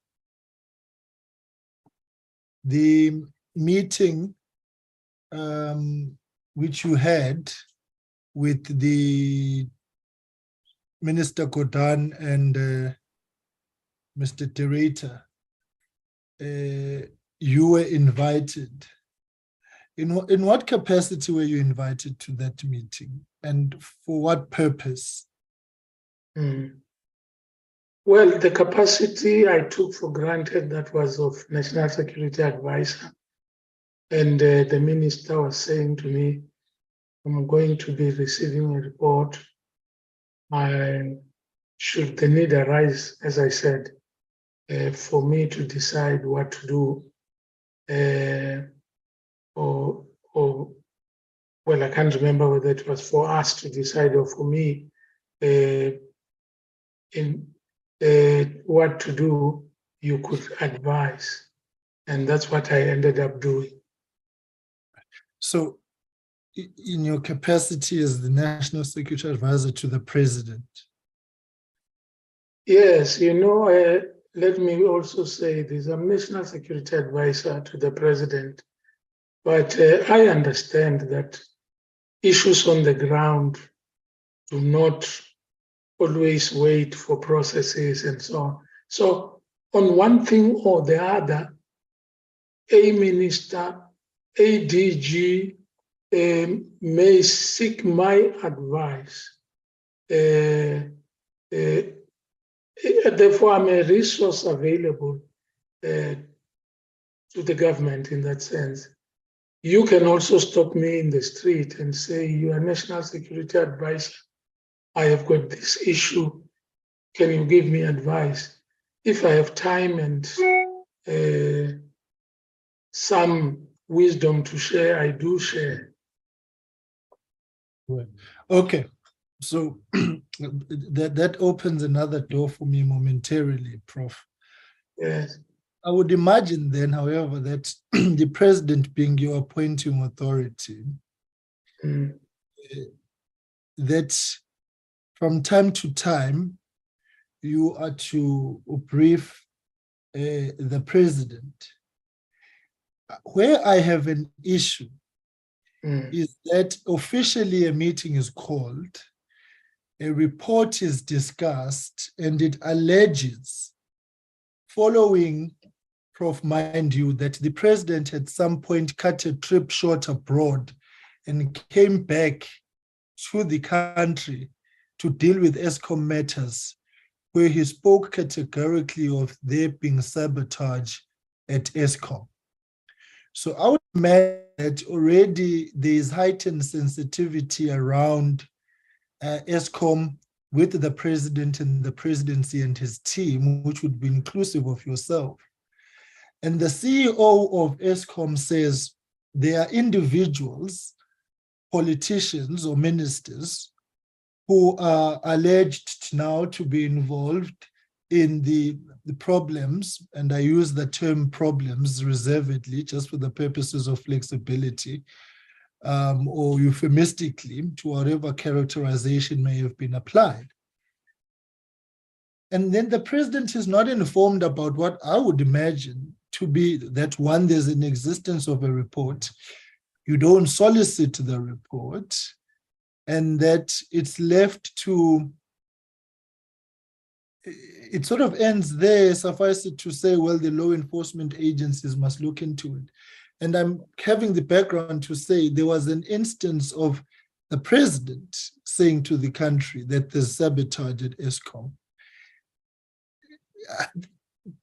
the meeting which you had with the Minister Godan and Mr. Tereta, you were invited. In what capacity were you invited to that meeting, and for what purpose? Well, the capacity I took for granted, that was of National Security Advisor. And the minister was saying to me, I'm going to be receiving a report. Should the need arise, as I said, for me to decide what to do, or well, I can't remember whether it was for us to decide or for me in what to do, you could advise. And that's what I ended up doing. So in your capacity as the National Security Advisor to the President? Yes, you know, let me also say this, I'm National Security Advisor to the President, but I understand that issues on the ground do not always wait for processes and so on. So on one thing or the other, a minister, a DG may seek my advice. Therefore, I'm a resource available to the government in that sense. You can also stop me in the street and say, you are National Security Advisor. I have got this issue. Can you give me advice? If I have time and some wisdom to share, I do share. Okay, so that opens another door for me momentarily, Prof. Yes. I would imagine then, however, that the President being your appointing authority, that from time to time, you are to brief the President. Where I have an issue is that officially a meeting is called, a report is discussed, and it alleges, following, Prof, mind you, that the President at some point cut a trip short abroad and came back to the country to deal with Eskom matters, where he spoke categorically of there being sabotage at Eskom. So I would imagine that already there is heightened sensitivity around Eskom with the President and the Presidency and his team, which would be inclusive of yourself. And the CEO of Eskom says there are individuals, politicians or ministers, who are alleged now to be involved in the problems, and I use the term problems reservedly just for the purposes of flexibility, or euphemistically to whatever characterization may have been applied. And then the President is not informed about what I would imagine to be that, one, there's an existence of a report, you don't solicit the report, and that it's left to, it sort of ends there, suffice it to say, well, the law enforcement agencies must look into it. And I'm having the background to say there was an instance of the President saying to the country that there's sabotage at Eskom.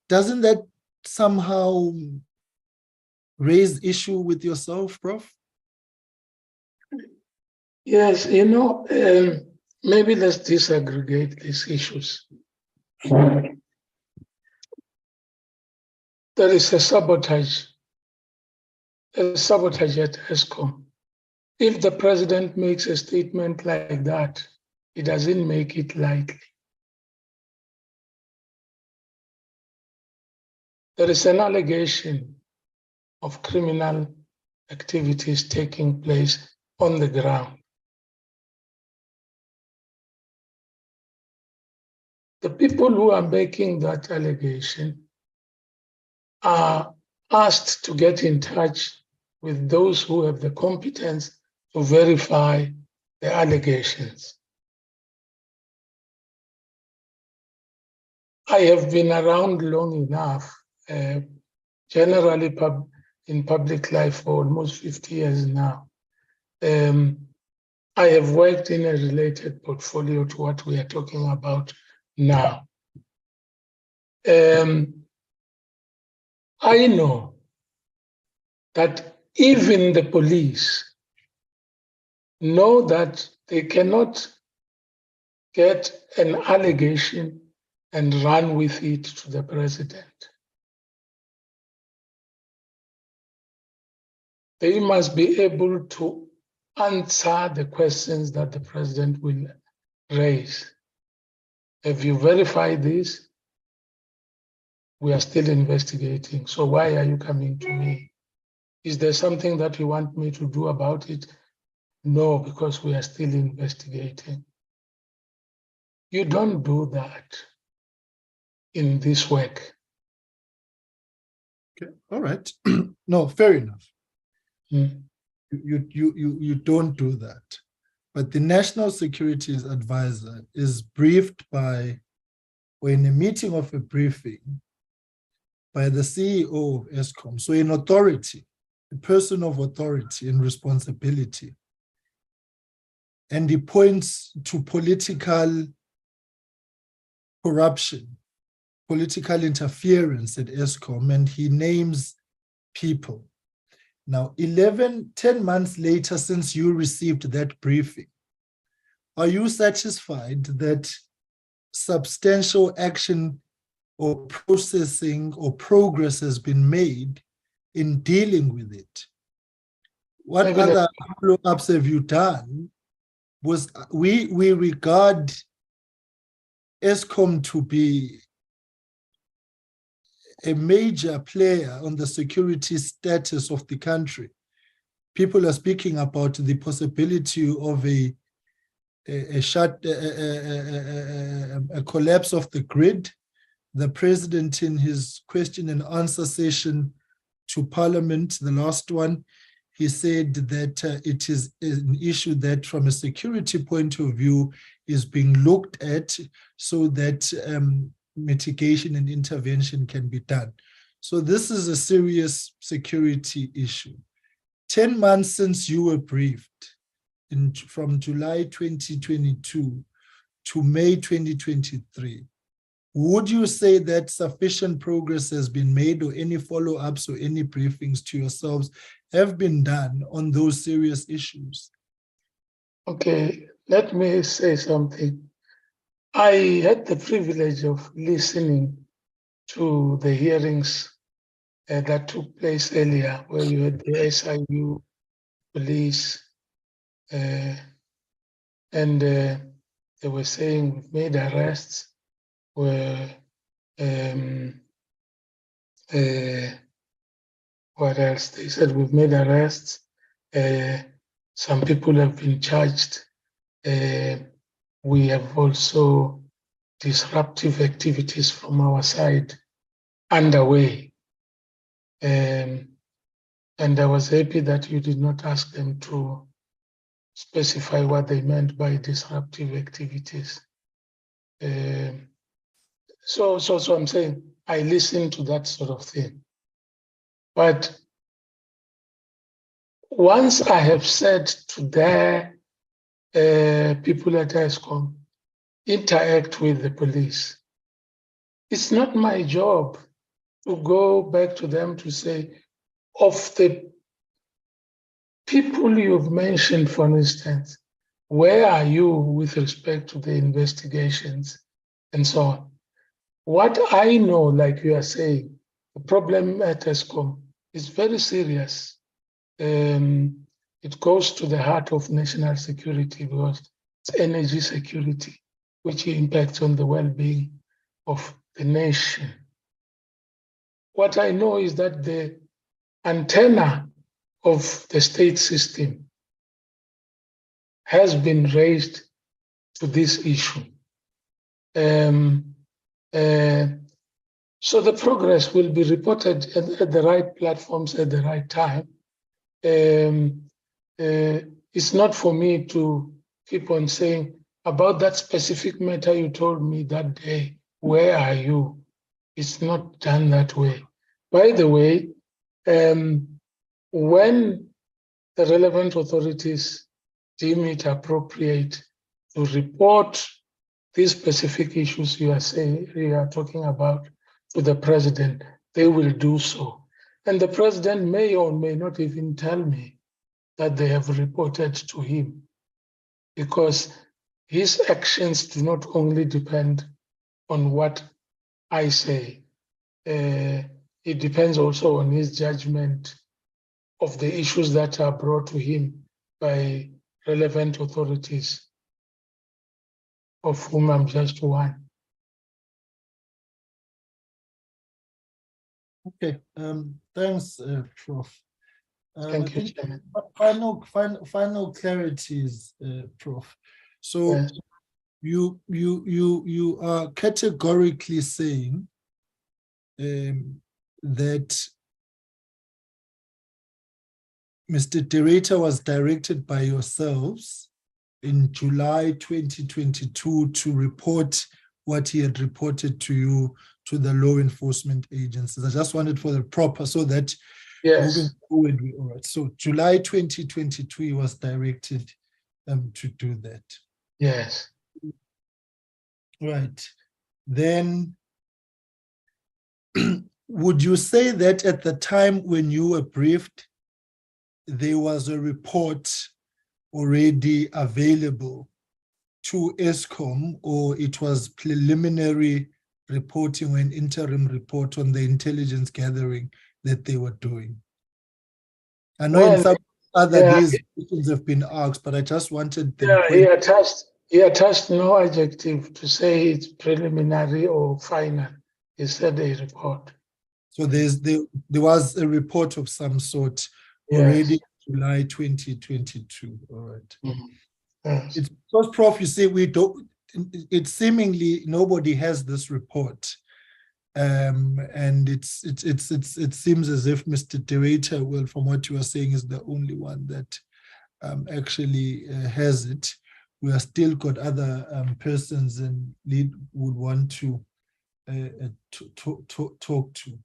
doesn't that somehow raise issue with yourself, Prof? Yes, maybe let's disaggregate these issues. There is a sabotage at Eskom. If the president makes a statement like that, it doesn't make it likely. There is an allegation of criminal activities taking place on the ground. The people who are making that allegation are asked to get in touch with those who have the competence to verify the allegations. I have been around long enough, generally in public life for almost 50 years now. I have worked in a related portfolio to what we are talking about now. I know that even the police know that they cannot get an allegation and run with it to the president. They must be able to answer the questions that the president will raise. Have you verified this? We are still investigating. So why are you coming to me? Is there something that you want me to do about it? No, because we are still investigating. You don't do that in this work. Okay, all right. No, fair enough. Mm. You don't do that. But the National Securities Advisor is briefed by, or in a meeting of a briefing, by the CEO of Eskom, so an authority, a person of authority and responsibility. And he points to political corruption, political interference at Eskom, and he names people. Now, 10 months later, since you received that briefing, are you satisfied that substantial action or processing or progress has been made in dealing with it? What other follow-ups have you done? We regard Eskom to be a major player on the security status of the country. People are speaking about the possibility of a collapse of the grid. The president, in his question and answer session to Parliament, the last one, he said that it is an issue that from a security point of view is being looked at so that mitigation and intervention can be done. So this is a serious security issue. 10 months since you were briefed, from July 2022 to May 2023, would you say that sufficient progress has been made, or any follow-ups or any briefings to yourselves have been done on those serious issues? Okay, let me say something. I had the privilege of listening to the hearings that took place earlier, where you had the SIU police, and they were saying we've made arrests, what else? They said we've made arrests, some people have been charged. We have also disruptive activities from our side underway. And I was happy that you did not ask them to specify what they meant by disruptive activities. So I'm saying I listen to that sort of thing. But once I have said to their people at Eskom, interact with the police, it's not my job to go back to them to say, of the people you've mentioned, for instance, where are you with respect to the investigations and so on? What I know, like you are saying, the problem at Eskom is very serious. It goes to the heart of national security because it's energy security, which impacts on the well-being of the nation. What I know is that the antenna of the state system has been raised to this issue. So the progress will be reported at the right platforms at the right time. It's not for me to keep on saying about that specific matter you told me that day, where are you? It's not done that way. By the way, when the relevant authorities deem it appropriate to report these specific issues you are talking about to the president, they will do so. And the president may or may not even tell me that they have reported to him, because his actions do not only depend on what I say, it depends also on his judgment of the issues that are brought to him by relevant authorities, of whom I'm just one. Okay, thanks, Prof. Thank you, I think Chairman. final clarities, Prof. So Yes. you are categorically saying that Mr. Director was directed by yourselves in July 2022 to report what he had reported to you to the law enforcement agencies. I just wanted for the proper, so that moving forward, all right. So July 2022, he was directed to do that. Yes. Right. Then would you say that at the time when you were briefed, there was a report already available to Eskom, or it was preliminary reporting or an interim report on the intelligence gathering that they were doing? I know in some other days questions have been asked, but I just wanted them. Yeah, he attached no adjective to say it's preliminary or final. He said a report. So there was a report of some sort already in July 2022. All right. Mm-hmm. Yes. It's because, Prof, you say we don't. It's seemingly nobody has this report, and it seems as if Mr. Director, well, from what you are saying, is the only one that actually has it. We are still got other persons and lead would want to talk to.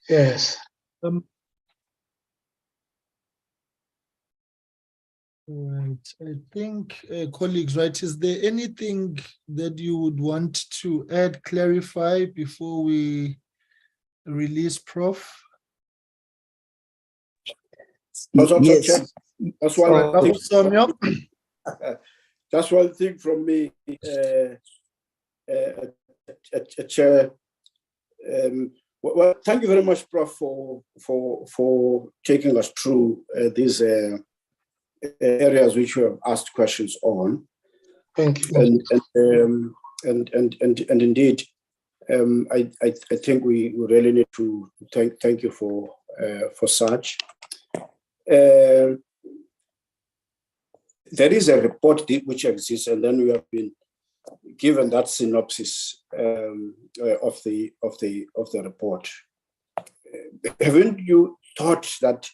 Yes. Right. I think, colleagues, right, is there anything that you would want to add, clarify before we release Prof? Yes. That's one Just one thing from me, Chair. Well, thank you very much, Prof, for taking us through these areas which we have asked questions on. Thank you. And indeed, I think we really need to thank you for such. There is a report which exists, and then we have been given that synopsis of the report. Haven't you thought that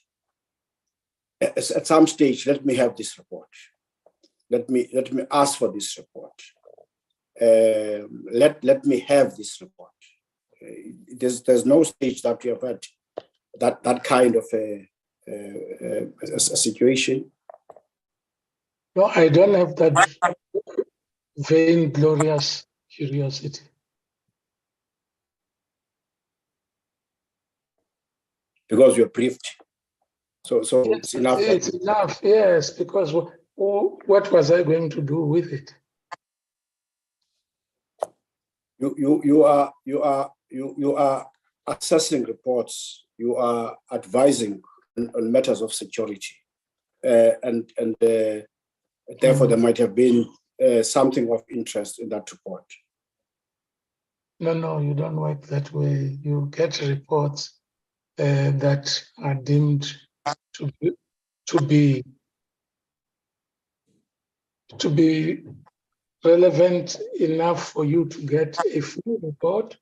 at some stage, let me have this report? Let me ask for this report. Let me have this report. There's no stage that we have had that kind of a situation. No, I don't have that vainglorious curiosity. because you're briefed. So it's enough. It's enough, yes, because what was I going to do with it? You are assessing reports. You are advising on matters of security, and therefore there might have been something of interest in that report. No, you don't work that way. You get reports that are deemed to be relevant enough for you to get a full report.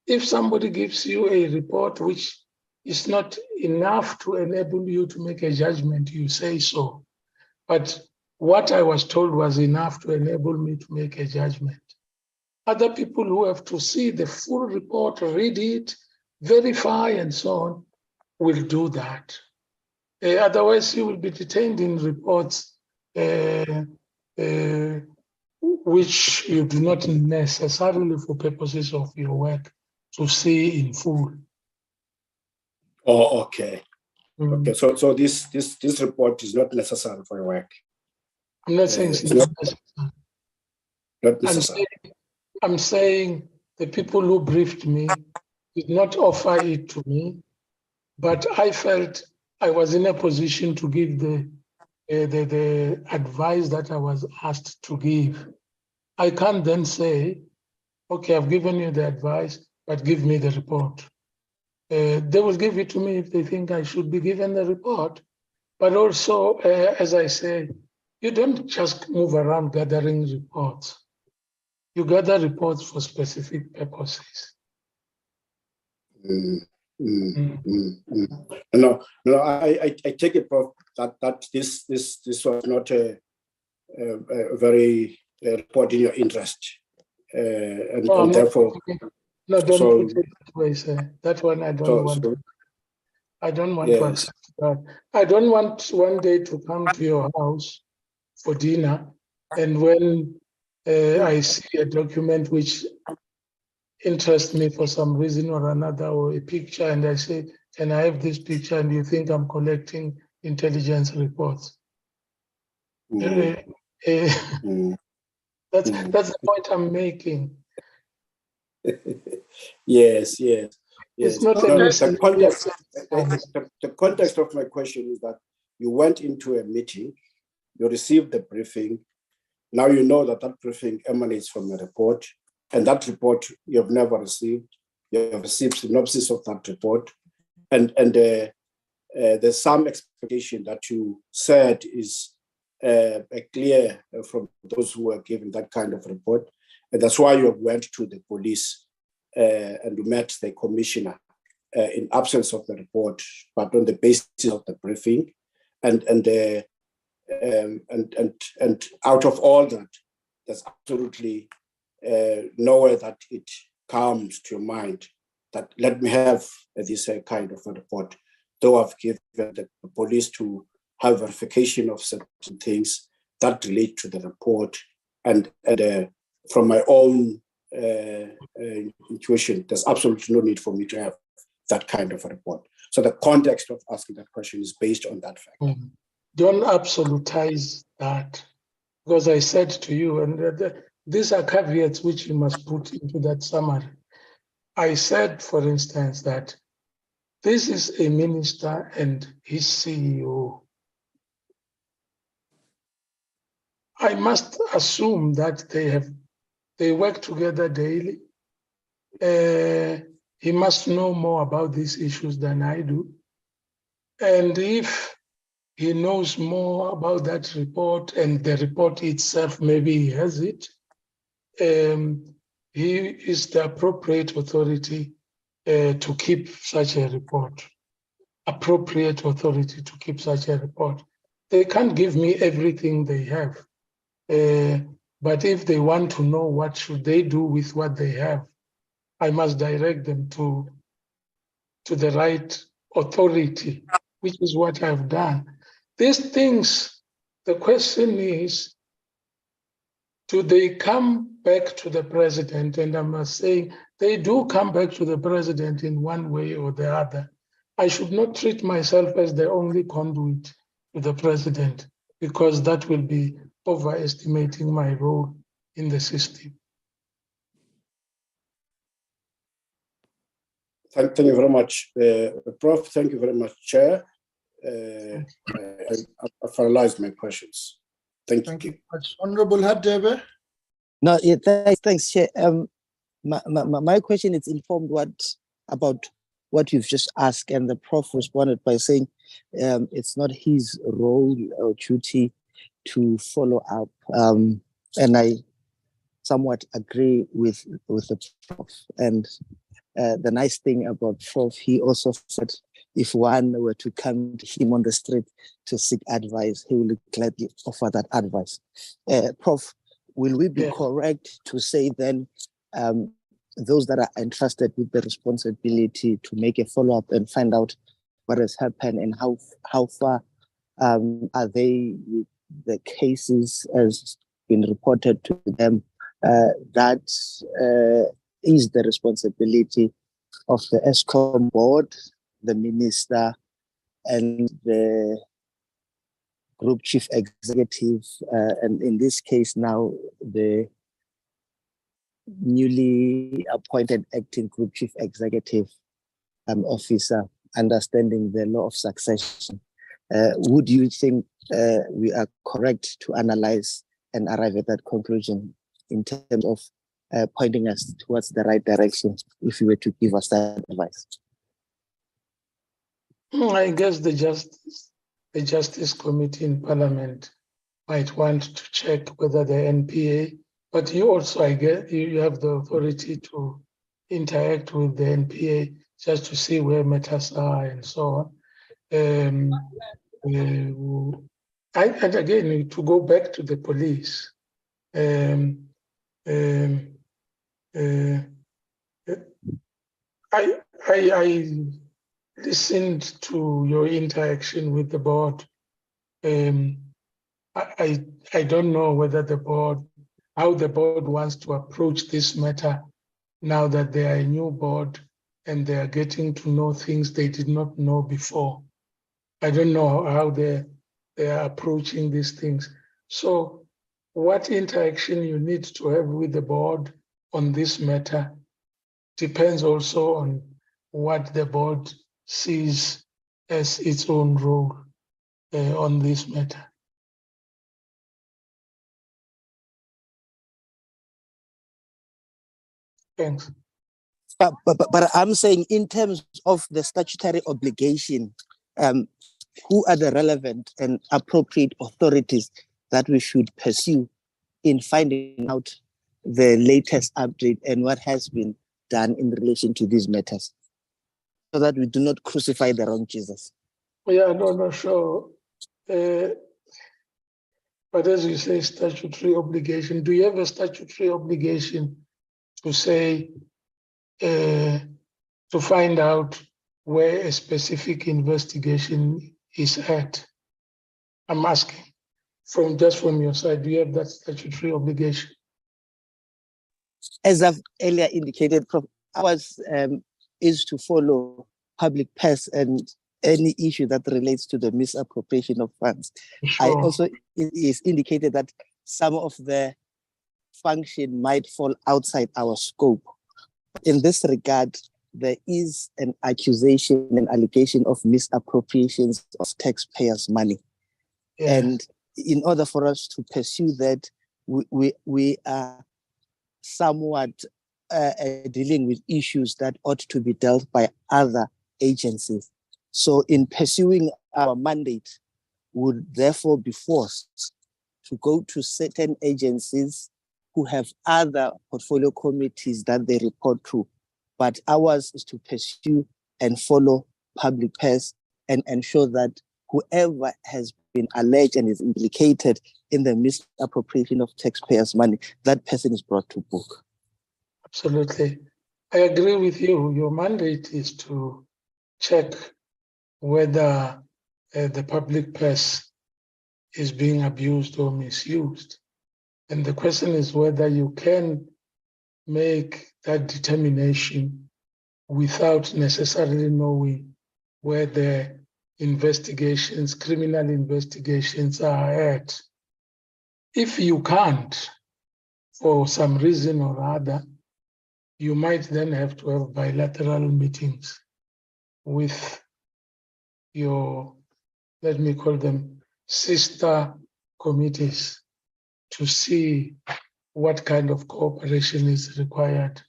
If somebody gives you a report which is not enough to enable you to make a judgment, you say so. But what I was told was enough to enable me to make a judgment. Other people who have to see the full report, read it, verify, and so on, will do that. Otherwise, you will be detained in reports which you do not necessarily, for purposes of your work, to see in full. Oh, okay. Okay, so this report is not necessary for your work. I'm not saying it's not necessary. Not necessary. I'm saying the people who briefed me did not offer it to me, but I felt I was in a position to give the advice that I was asked to give. I can't then say, okay, I've given you the advice, but give me the report. They will give it to me if they think I should be given the report. But also, as I say, you don't just move around gathering reports. You gather reports for specific purposes. No, I take it, Prof, that this was not a very report in your interest, and therefore. No, don't put it that way, sir. That one I don't want. I don't want to accept that. I don't want one day to come to your house for dinner, and when I see a document which interests me for some reason or another, or a picture, and I say, can I have this picture? And you think I'm collecting intelligence reports. That's the point I'm making. Yes. It's not the context of my question is that you went into a meeting, you received the briefing. Now you know that briefing emanates from a report, and that report you have never received. You have received synopsis of that report, and there's some expectation that you said is clear from those who were given that kind of report, and that's why you went to the police and met the commissioner in absence of the report, but on the basis of the briefing, and out of all that, there's absolutely nowhere that it comes to your mind that let me have this kind of a report, though I've given the police to have verification of certain things that relate to the report, and from my own intuition, there's absolutely no need for me to have that kind of a report. So the context of asking that question is based on that fact. Don't absolutize that, because I said to you, and these are caveats which you must put into that summary. I said, for instance, that this is a minister and his CEO. I must assume that they work together daily. He must know more about these issues than I do. And if he knows more about that report and the report itself, maybe he has it, he is the appropriate authority to keep such a report. Appropriate authority to keep such a report. They can't give me everything they have. But if they want to know what should they do with what they have, I must direct them to the right authority, which is what I've done. These things, the question is, do they come back to the president? And I must say, they do come back to the president in one way or the other. I should not treat myself as the only conduit to the president, because that will be overestimating my role in the system. Thank you very much, Prof. Thank you very much, Chair. I finalized my questions. Thank you. Much. Honorable Hadebe. No, yeah, thanks, Chair. My question is informed about what you've just asked, and the Prof responded by saying it's not his role or duty to follow up. And I somewhat agree with the Prof. And the nice thing about Prof, he also said if one were to come to him on the street to seek advice, he will gladly offer that advice. Prof, will we be correct to say then those that are entrusted with the responsibility to make a follow-up and find out what has happened and how far are they with the cases as been reported to them, that is the responsibility of the Eskom board, the minister, and the group chief executive, and in this case now the newly appointed acting group chief executive officer, understanding the law of succession. Would you think we are correct to analyze and arrive at that conclusion in terms of pointing us towards the right direction, if you were to give us that advice? I guess the Justice Committee in Parliament might want to check whether the NPA, but you also, I guess, you have the authority to interact with the NPA just to see where matters are and so on. And again, to go back to the police, I listened to your interaction with the board. I don't know whether how the board wants to approach this matter now that they are a new board and they are getting to know things they did not know before. I don't know how they are approaching these things. So what interaction you need to have with the board on this matter depends also on what the board sees as its own role on this matter. Thanks. But I'm saying in terms of the statutory obligation, who are the relevant and appropriate authorities that we should pursue in finding out the latest update and what has been done in relation to these matters, so that we do not crucify the wrong Jesus? Yeah, no, sure. But as you say, statutory obligation, do you have a statutory obligation to say, to find out where a specific investigation is at? I'm asking from your side, do you have that statutory obligation? As I've earlier indicated, Prof, ours is to follow public purse and any issue that relates to the misappropriation of funds. Sure. I also, it is indicated that some of the function might fall outside our scope. In this regard, there is an accusation and allegation of misappropriations of taxpayers' money. Yeah. And in order for us to pursue that, we are somewhat dealing with issues that ought to be dealt by other agencies. So in pursuing our mandate, would therefore be forced to go to certain agencies who have other portfolio committees that they report to, but ours is to pursue and follow public purse and ensure that whoever has been alleged and is implicated in the misappropriation of taxpayers' money, that person is brought to book. Absolutely. I agree with you. Your mandate is to check whether the public purse is being abused or misused. And the question is whether you can make that determination without necessarily knowing where the investigations, criminal investigations are at. If you can't, for some reason or other, you might then have to have bilateral meetings with your, let me call them, sister committees to see what kind of cooperation is required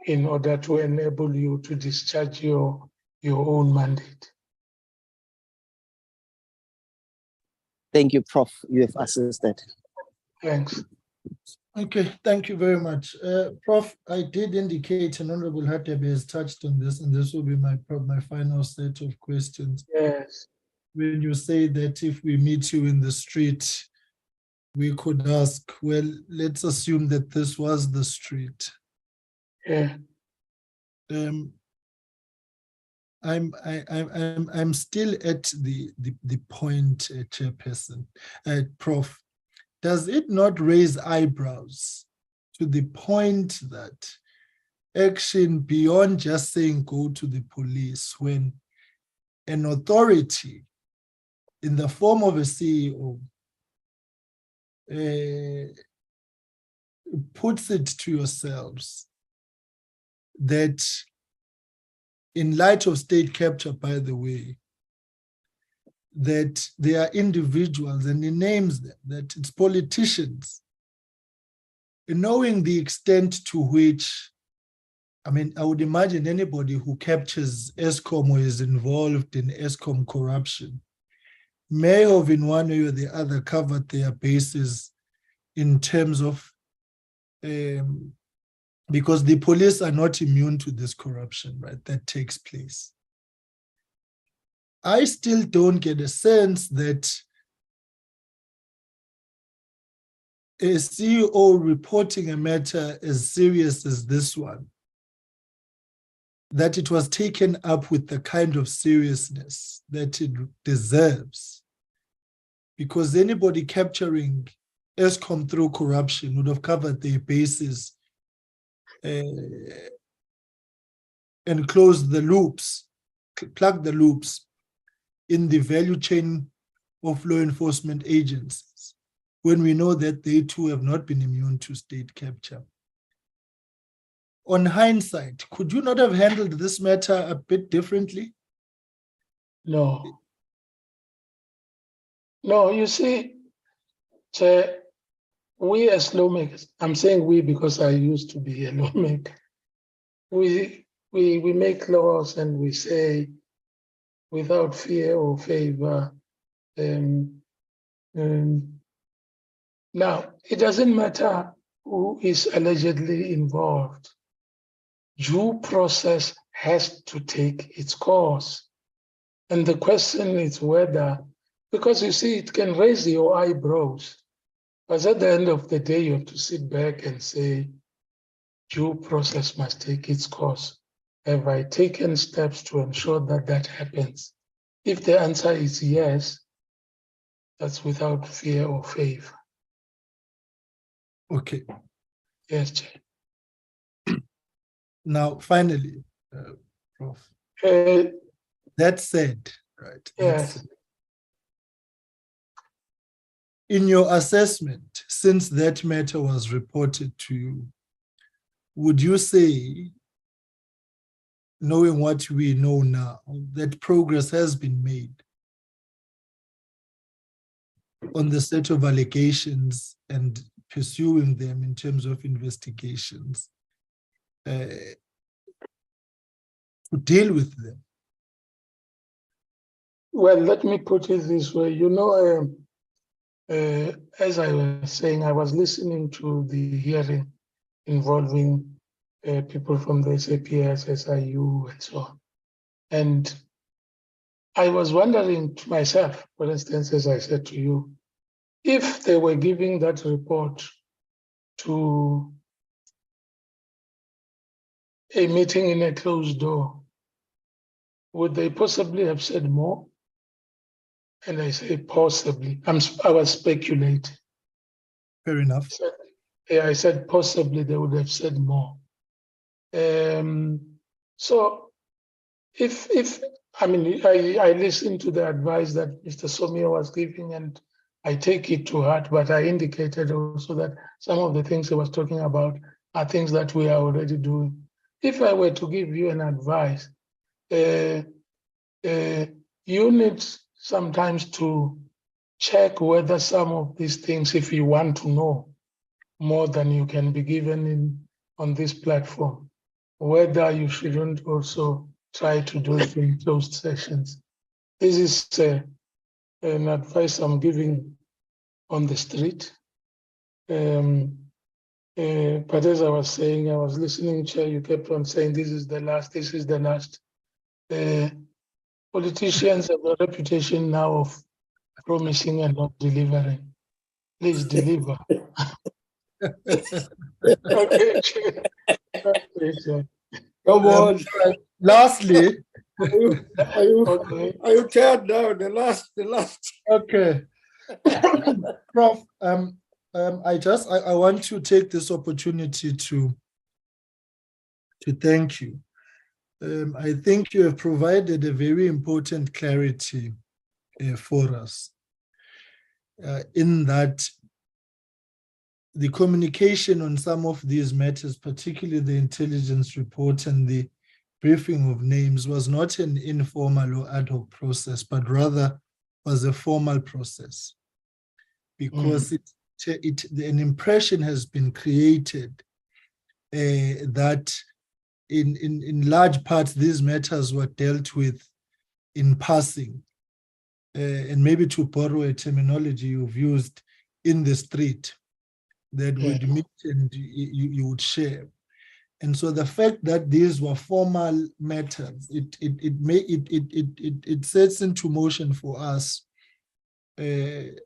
in order to enable you to discharge your own mandate. Thank you, Prof. You have assisted. Thanks. Okay, thank you very much. Prof, I did indicate, and Honorable Hatebe has touched on this, and this will be my final set of questions. Yes. When you say that if we meet you in the street, we could ask, well, let's assume that this was the street. Yeah. I'm still at the point, Chairperson, Prof. Does it not raise eyebrows to the point that action beyond just saying go to the police, when an authority in the form of a CEO puts it to yourselves that in light of state capture, by the way, that there are individuals, and he names them, that it's politicians, and knowing the extent to which, I mean, I would imagine anybody who captures Eskom or is involved in Eskom corruption may have in one way or the other covered their bases in terms of, because the police are not immune to this corruption, right, that takes place. I still don't get a sense that a CEO reporting a matter as serious as this one, that it was taken up with the kind of seriousness that it deserves. Because anybody capturing Eskom through corruption would have covered their bases and closed the loops, plugged the loops in the value chain of law enforcement agencies, when we know that they too have not been immune to state capture. On hindsight, could you not have handled this matter a bit differently? No. No, you see, Chair, we as lawmakers, I'm saying we because I used to be a lawmaker, we make laws and we say without fear or favor. Now, it doesn't matter who is allegedly involved. Due process has to take its course. And the question is whether, because you see, it can raise your eyebrows, but at the end of the day, you have to sit back and say, due process must take its course. Have I taken steps to ensure that that happens? If the answer is yes, that's without fear or favor. Okay. Yes, Chair. Now, finally, Prof. That said, right? Yes. In your assessment, since that matter was reported to you, would you say, knowing what we know now, that progress has been made on the set of allegations and pursuing them in terms of investigations to deal with them? Well, let me put it this way. You know, as I was saying, I was listening to the hearing involving people from the SAPS, SIU, and so on. And I was wondering to myself, for instance, as I said to you, if they were giving that report to a meeting in a closed door, would they possibly have said more? And I say possibly. I was speculating. Fair enough. I said possibly they would have said more. So if I mean, I listened to the advice that Mr. Somia was giving, and I take it to heart, but I indicated also that some of the things he was talking about are things that we are already doing. If I were to give you an advice, you need sometimes to check whether some of these things, if you want to know more than you can be given on this platform, whether you shouldn't also try to do it in closed sessions. This is an advice I'm giving on the street. But as I was saying, I was listening, Chair, you kept on saying, this is the last, this is the last. Politicians have a reputation now of promising and not delivering. Please deliver. Okay, Chair. Okay, Chair. Come on. Lastly, Okay. Are you tired now? The last. okay. Prof, I want to take this opportunity to thank you. I think you have provided a very important clarity for us in that the communication on some of these matters, particularly the intelligence report and the briefing of names, was not an informal or ad hoc process, but rather was a formal process, because an impression has been created that in large parts these matters were dealt with in passing, and maybe to borrow a terminology you've used, in the street, that would meet and you would share. And so the fact that these were formal matters, it sets into motion for us the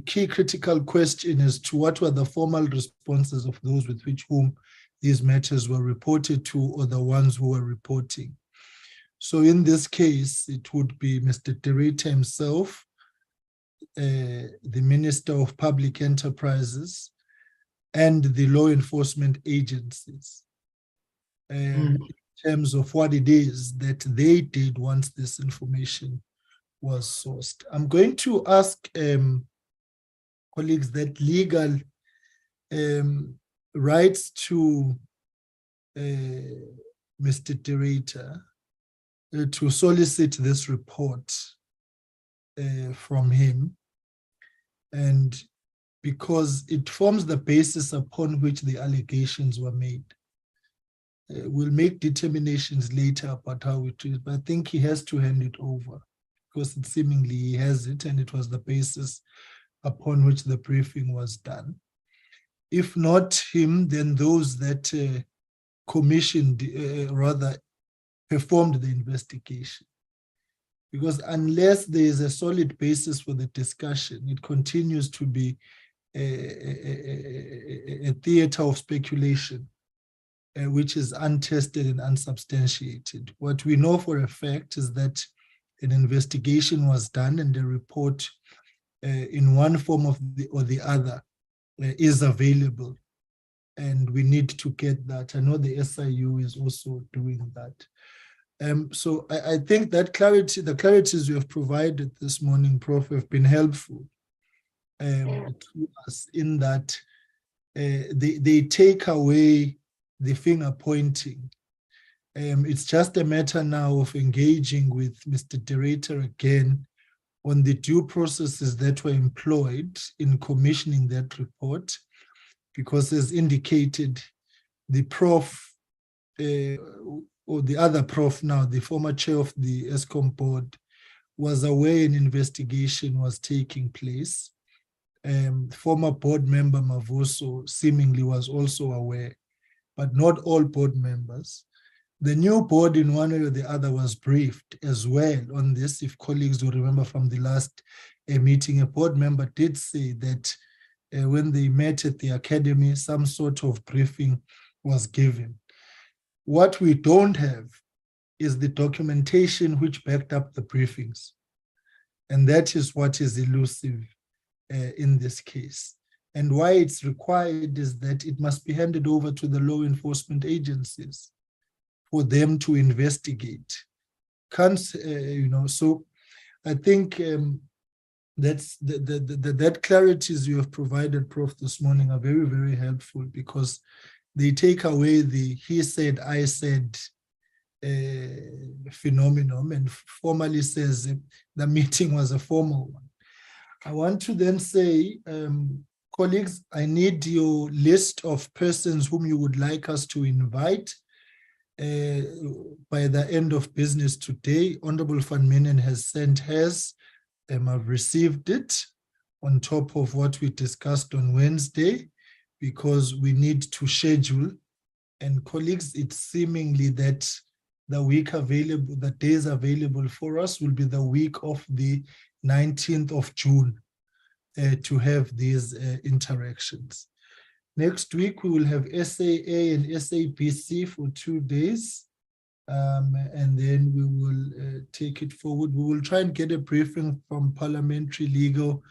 key critical question as to what were the formal responses of those with whom these matters were reported to, or the ones who were reporting. So in this case, it would be Mr. Derrida himself, the Minister of Public Enterprises, and the law enforcement agencies, in terms of what it is that they did once this information was sourced. I'm going to ask colleagues that legal writes to Mr. Derrida to solicit this report from him, and because it forms the basis upon which the allegations were made. We'll make determinations later about how it is, but I think he has to hand it over, because it seemingly he has it, and it was the basis upon which the briefing was done. If not him, then those that rather performed the investigation. Because unless there is a solid basis for the discussion, it continues to be a theater of speculation, which is untested and unsubstantiated. What we know for a fact is that an investigation was done, and the report in one form or the other is available, and we need to get that. I know the SIU is also doing that. So I think that the clarities you have provided this morning, Prof, have been helpful to us, in that they take away the finger pointing. It's just a matter now of engaging with Mr. Derrida again on the due processes that were employed in commissioning that report, because as indicated, the Prof, or the other Prof now, the former chair of the Eskom board, was aware an investigation was taking place. Former board member Mavoso seemingly was also aware, but not all board members. The new board in one way or the other was briefed as well on this. If colleagues will remember from the last meeting, a board member did say that when they met at the academy, some sort of briefing was given. What we don't have is the documentation which backed up the briefings. And that is what is elusive in this case. And why it's required is that it must be handed over to the law enforcement agencies for them to investigate can't, so I think that's that clarities you have provided, Prof, this morning are very, very helpful, because they take away the he said, I said phenomenon, and formally says the meeting was a formal one. I want to then say, colleagues, I need your list of persons whom you would like us to invite by the end of business today. Honorable Van Minen has sent hers. I've received it on top of what we discussed on Wednesday, because we need to schedule. And colleagues, it's seemingly that the week available, the days available for us will be the week of the 19th of June to have these interactions. Next week, we will have SAA and SABC for 2 days. And then we will take it forward. We will try and get a briefing from Parliamentary Legal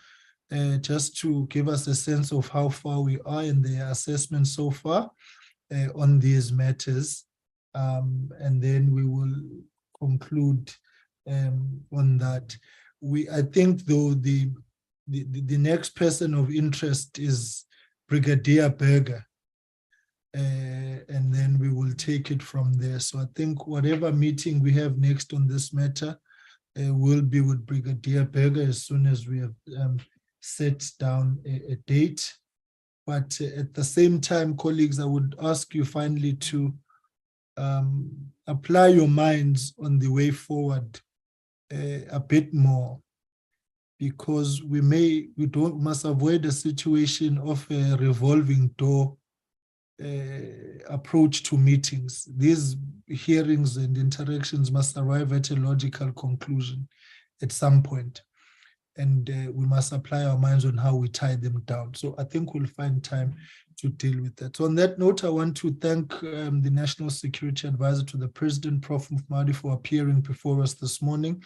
just to give us a sense of how far we are in the assessment so far on these matters. And then we will conclude on that. I think though the next person of interest is Brigadier Berger. And then we will take it from there. So I think whatever meeting we have next on this matter will be with Brigadier Berger as soon as we have set down a date. But at the same time, colleagues, I would ask you finally to apply your minds on the way forward a bit more, because we must avoid a situation of a revolving door approach to meetings. These hearings and interactions must arrive at a logical conclusion at some point. And we must apply our minds on how we tie them down. So I think we'll find time to deal with that. So on that note, I want to thank the National Security Advisor to the President, Prof. Mufmadi, for appearing before us this morning.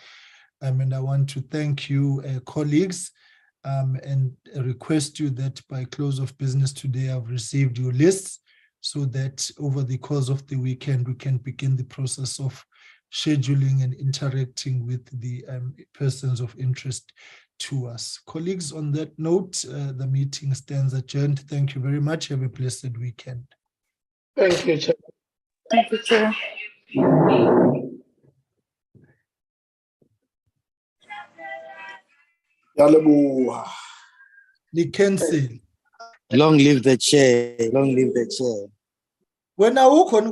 And I want to thank you, colleagues, and request you that by close of business today, I've received your lists, so that over the course of the weekend, we can begin the process of scheduling and interacting with the persons of interest to us. Colleagues, on that note, the meeting stands adjourned. Thank you very much. Have a blessed weekend. Thank you, Chair. Thank you, Chair. Cancel. Long live the chair. Long live the chair. When I walk on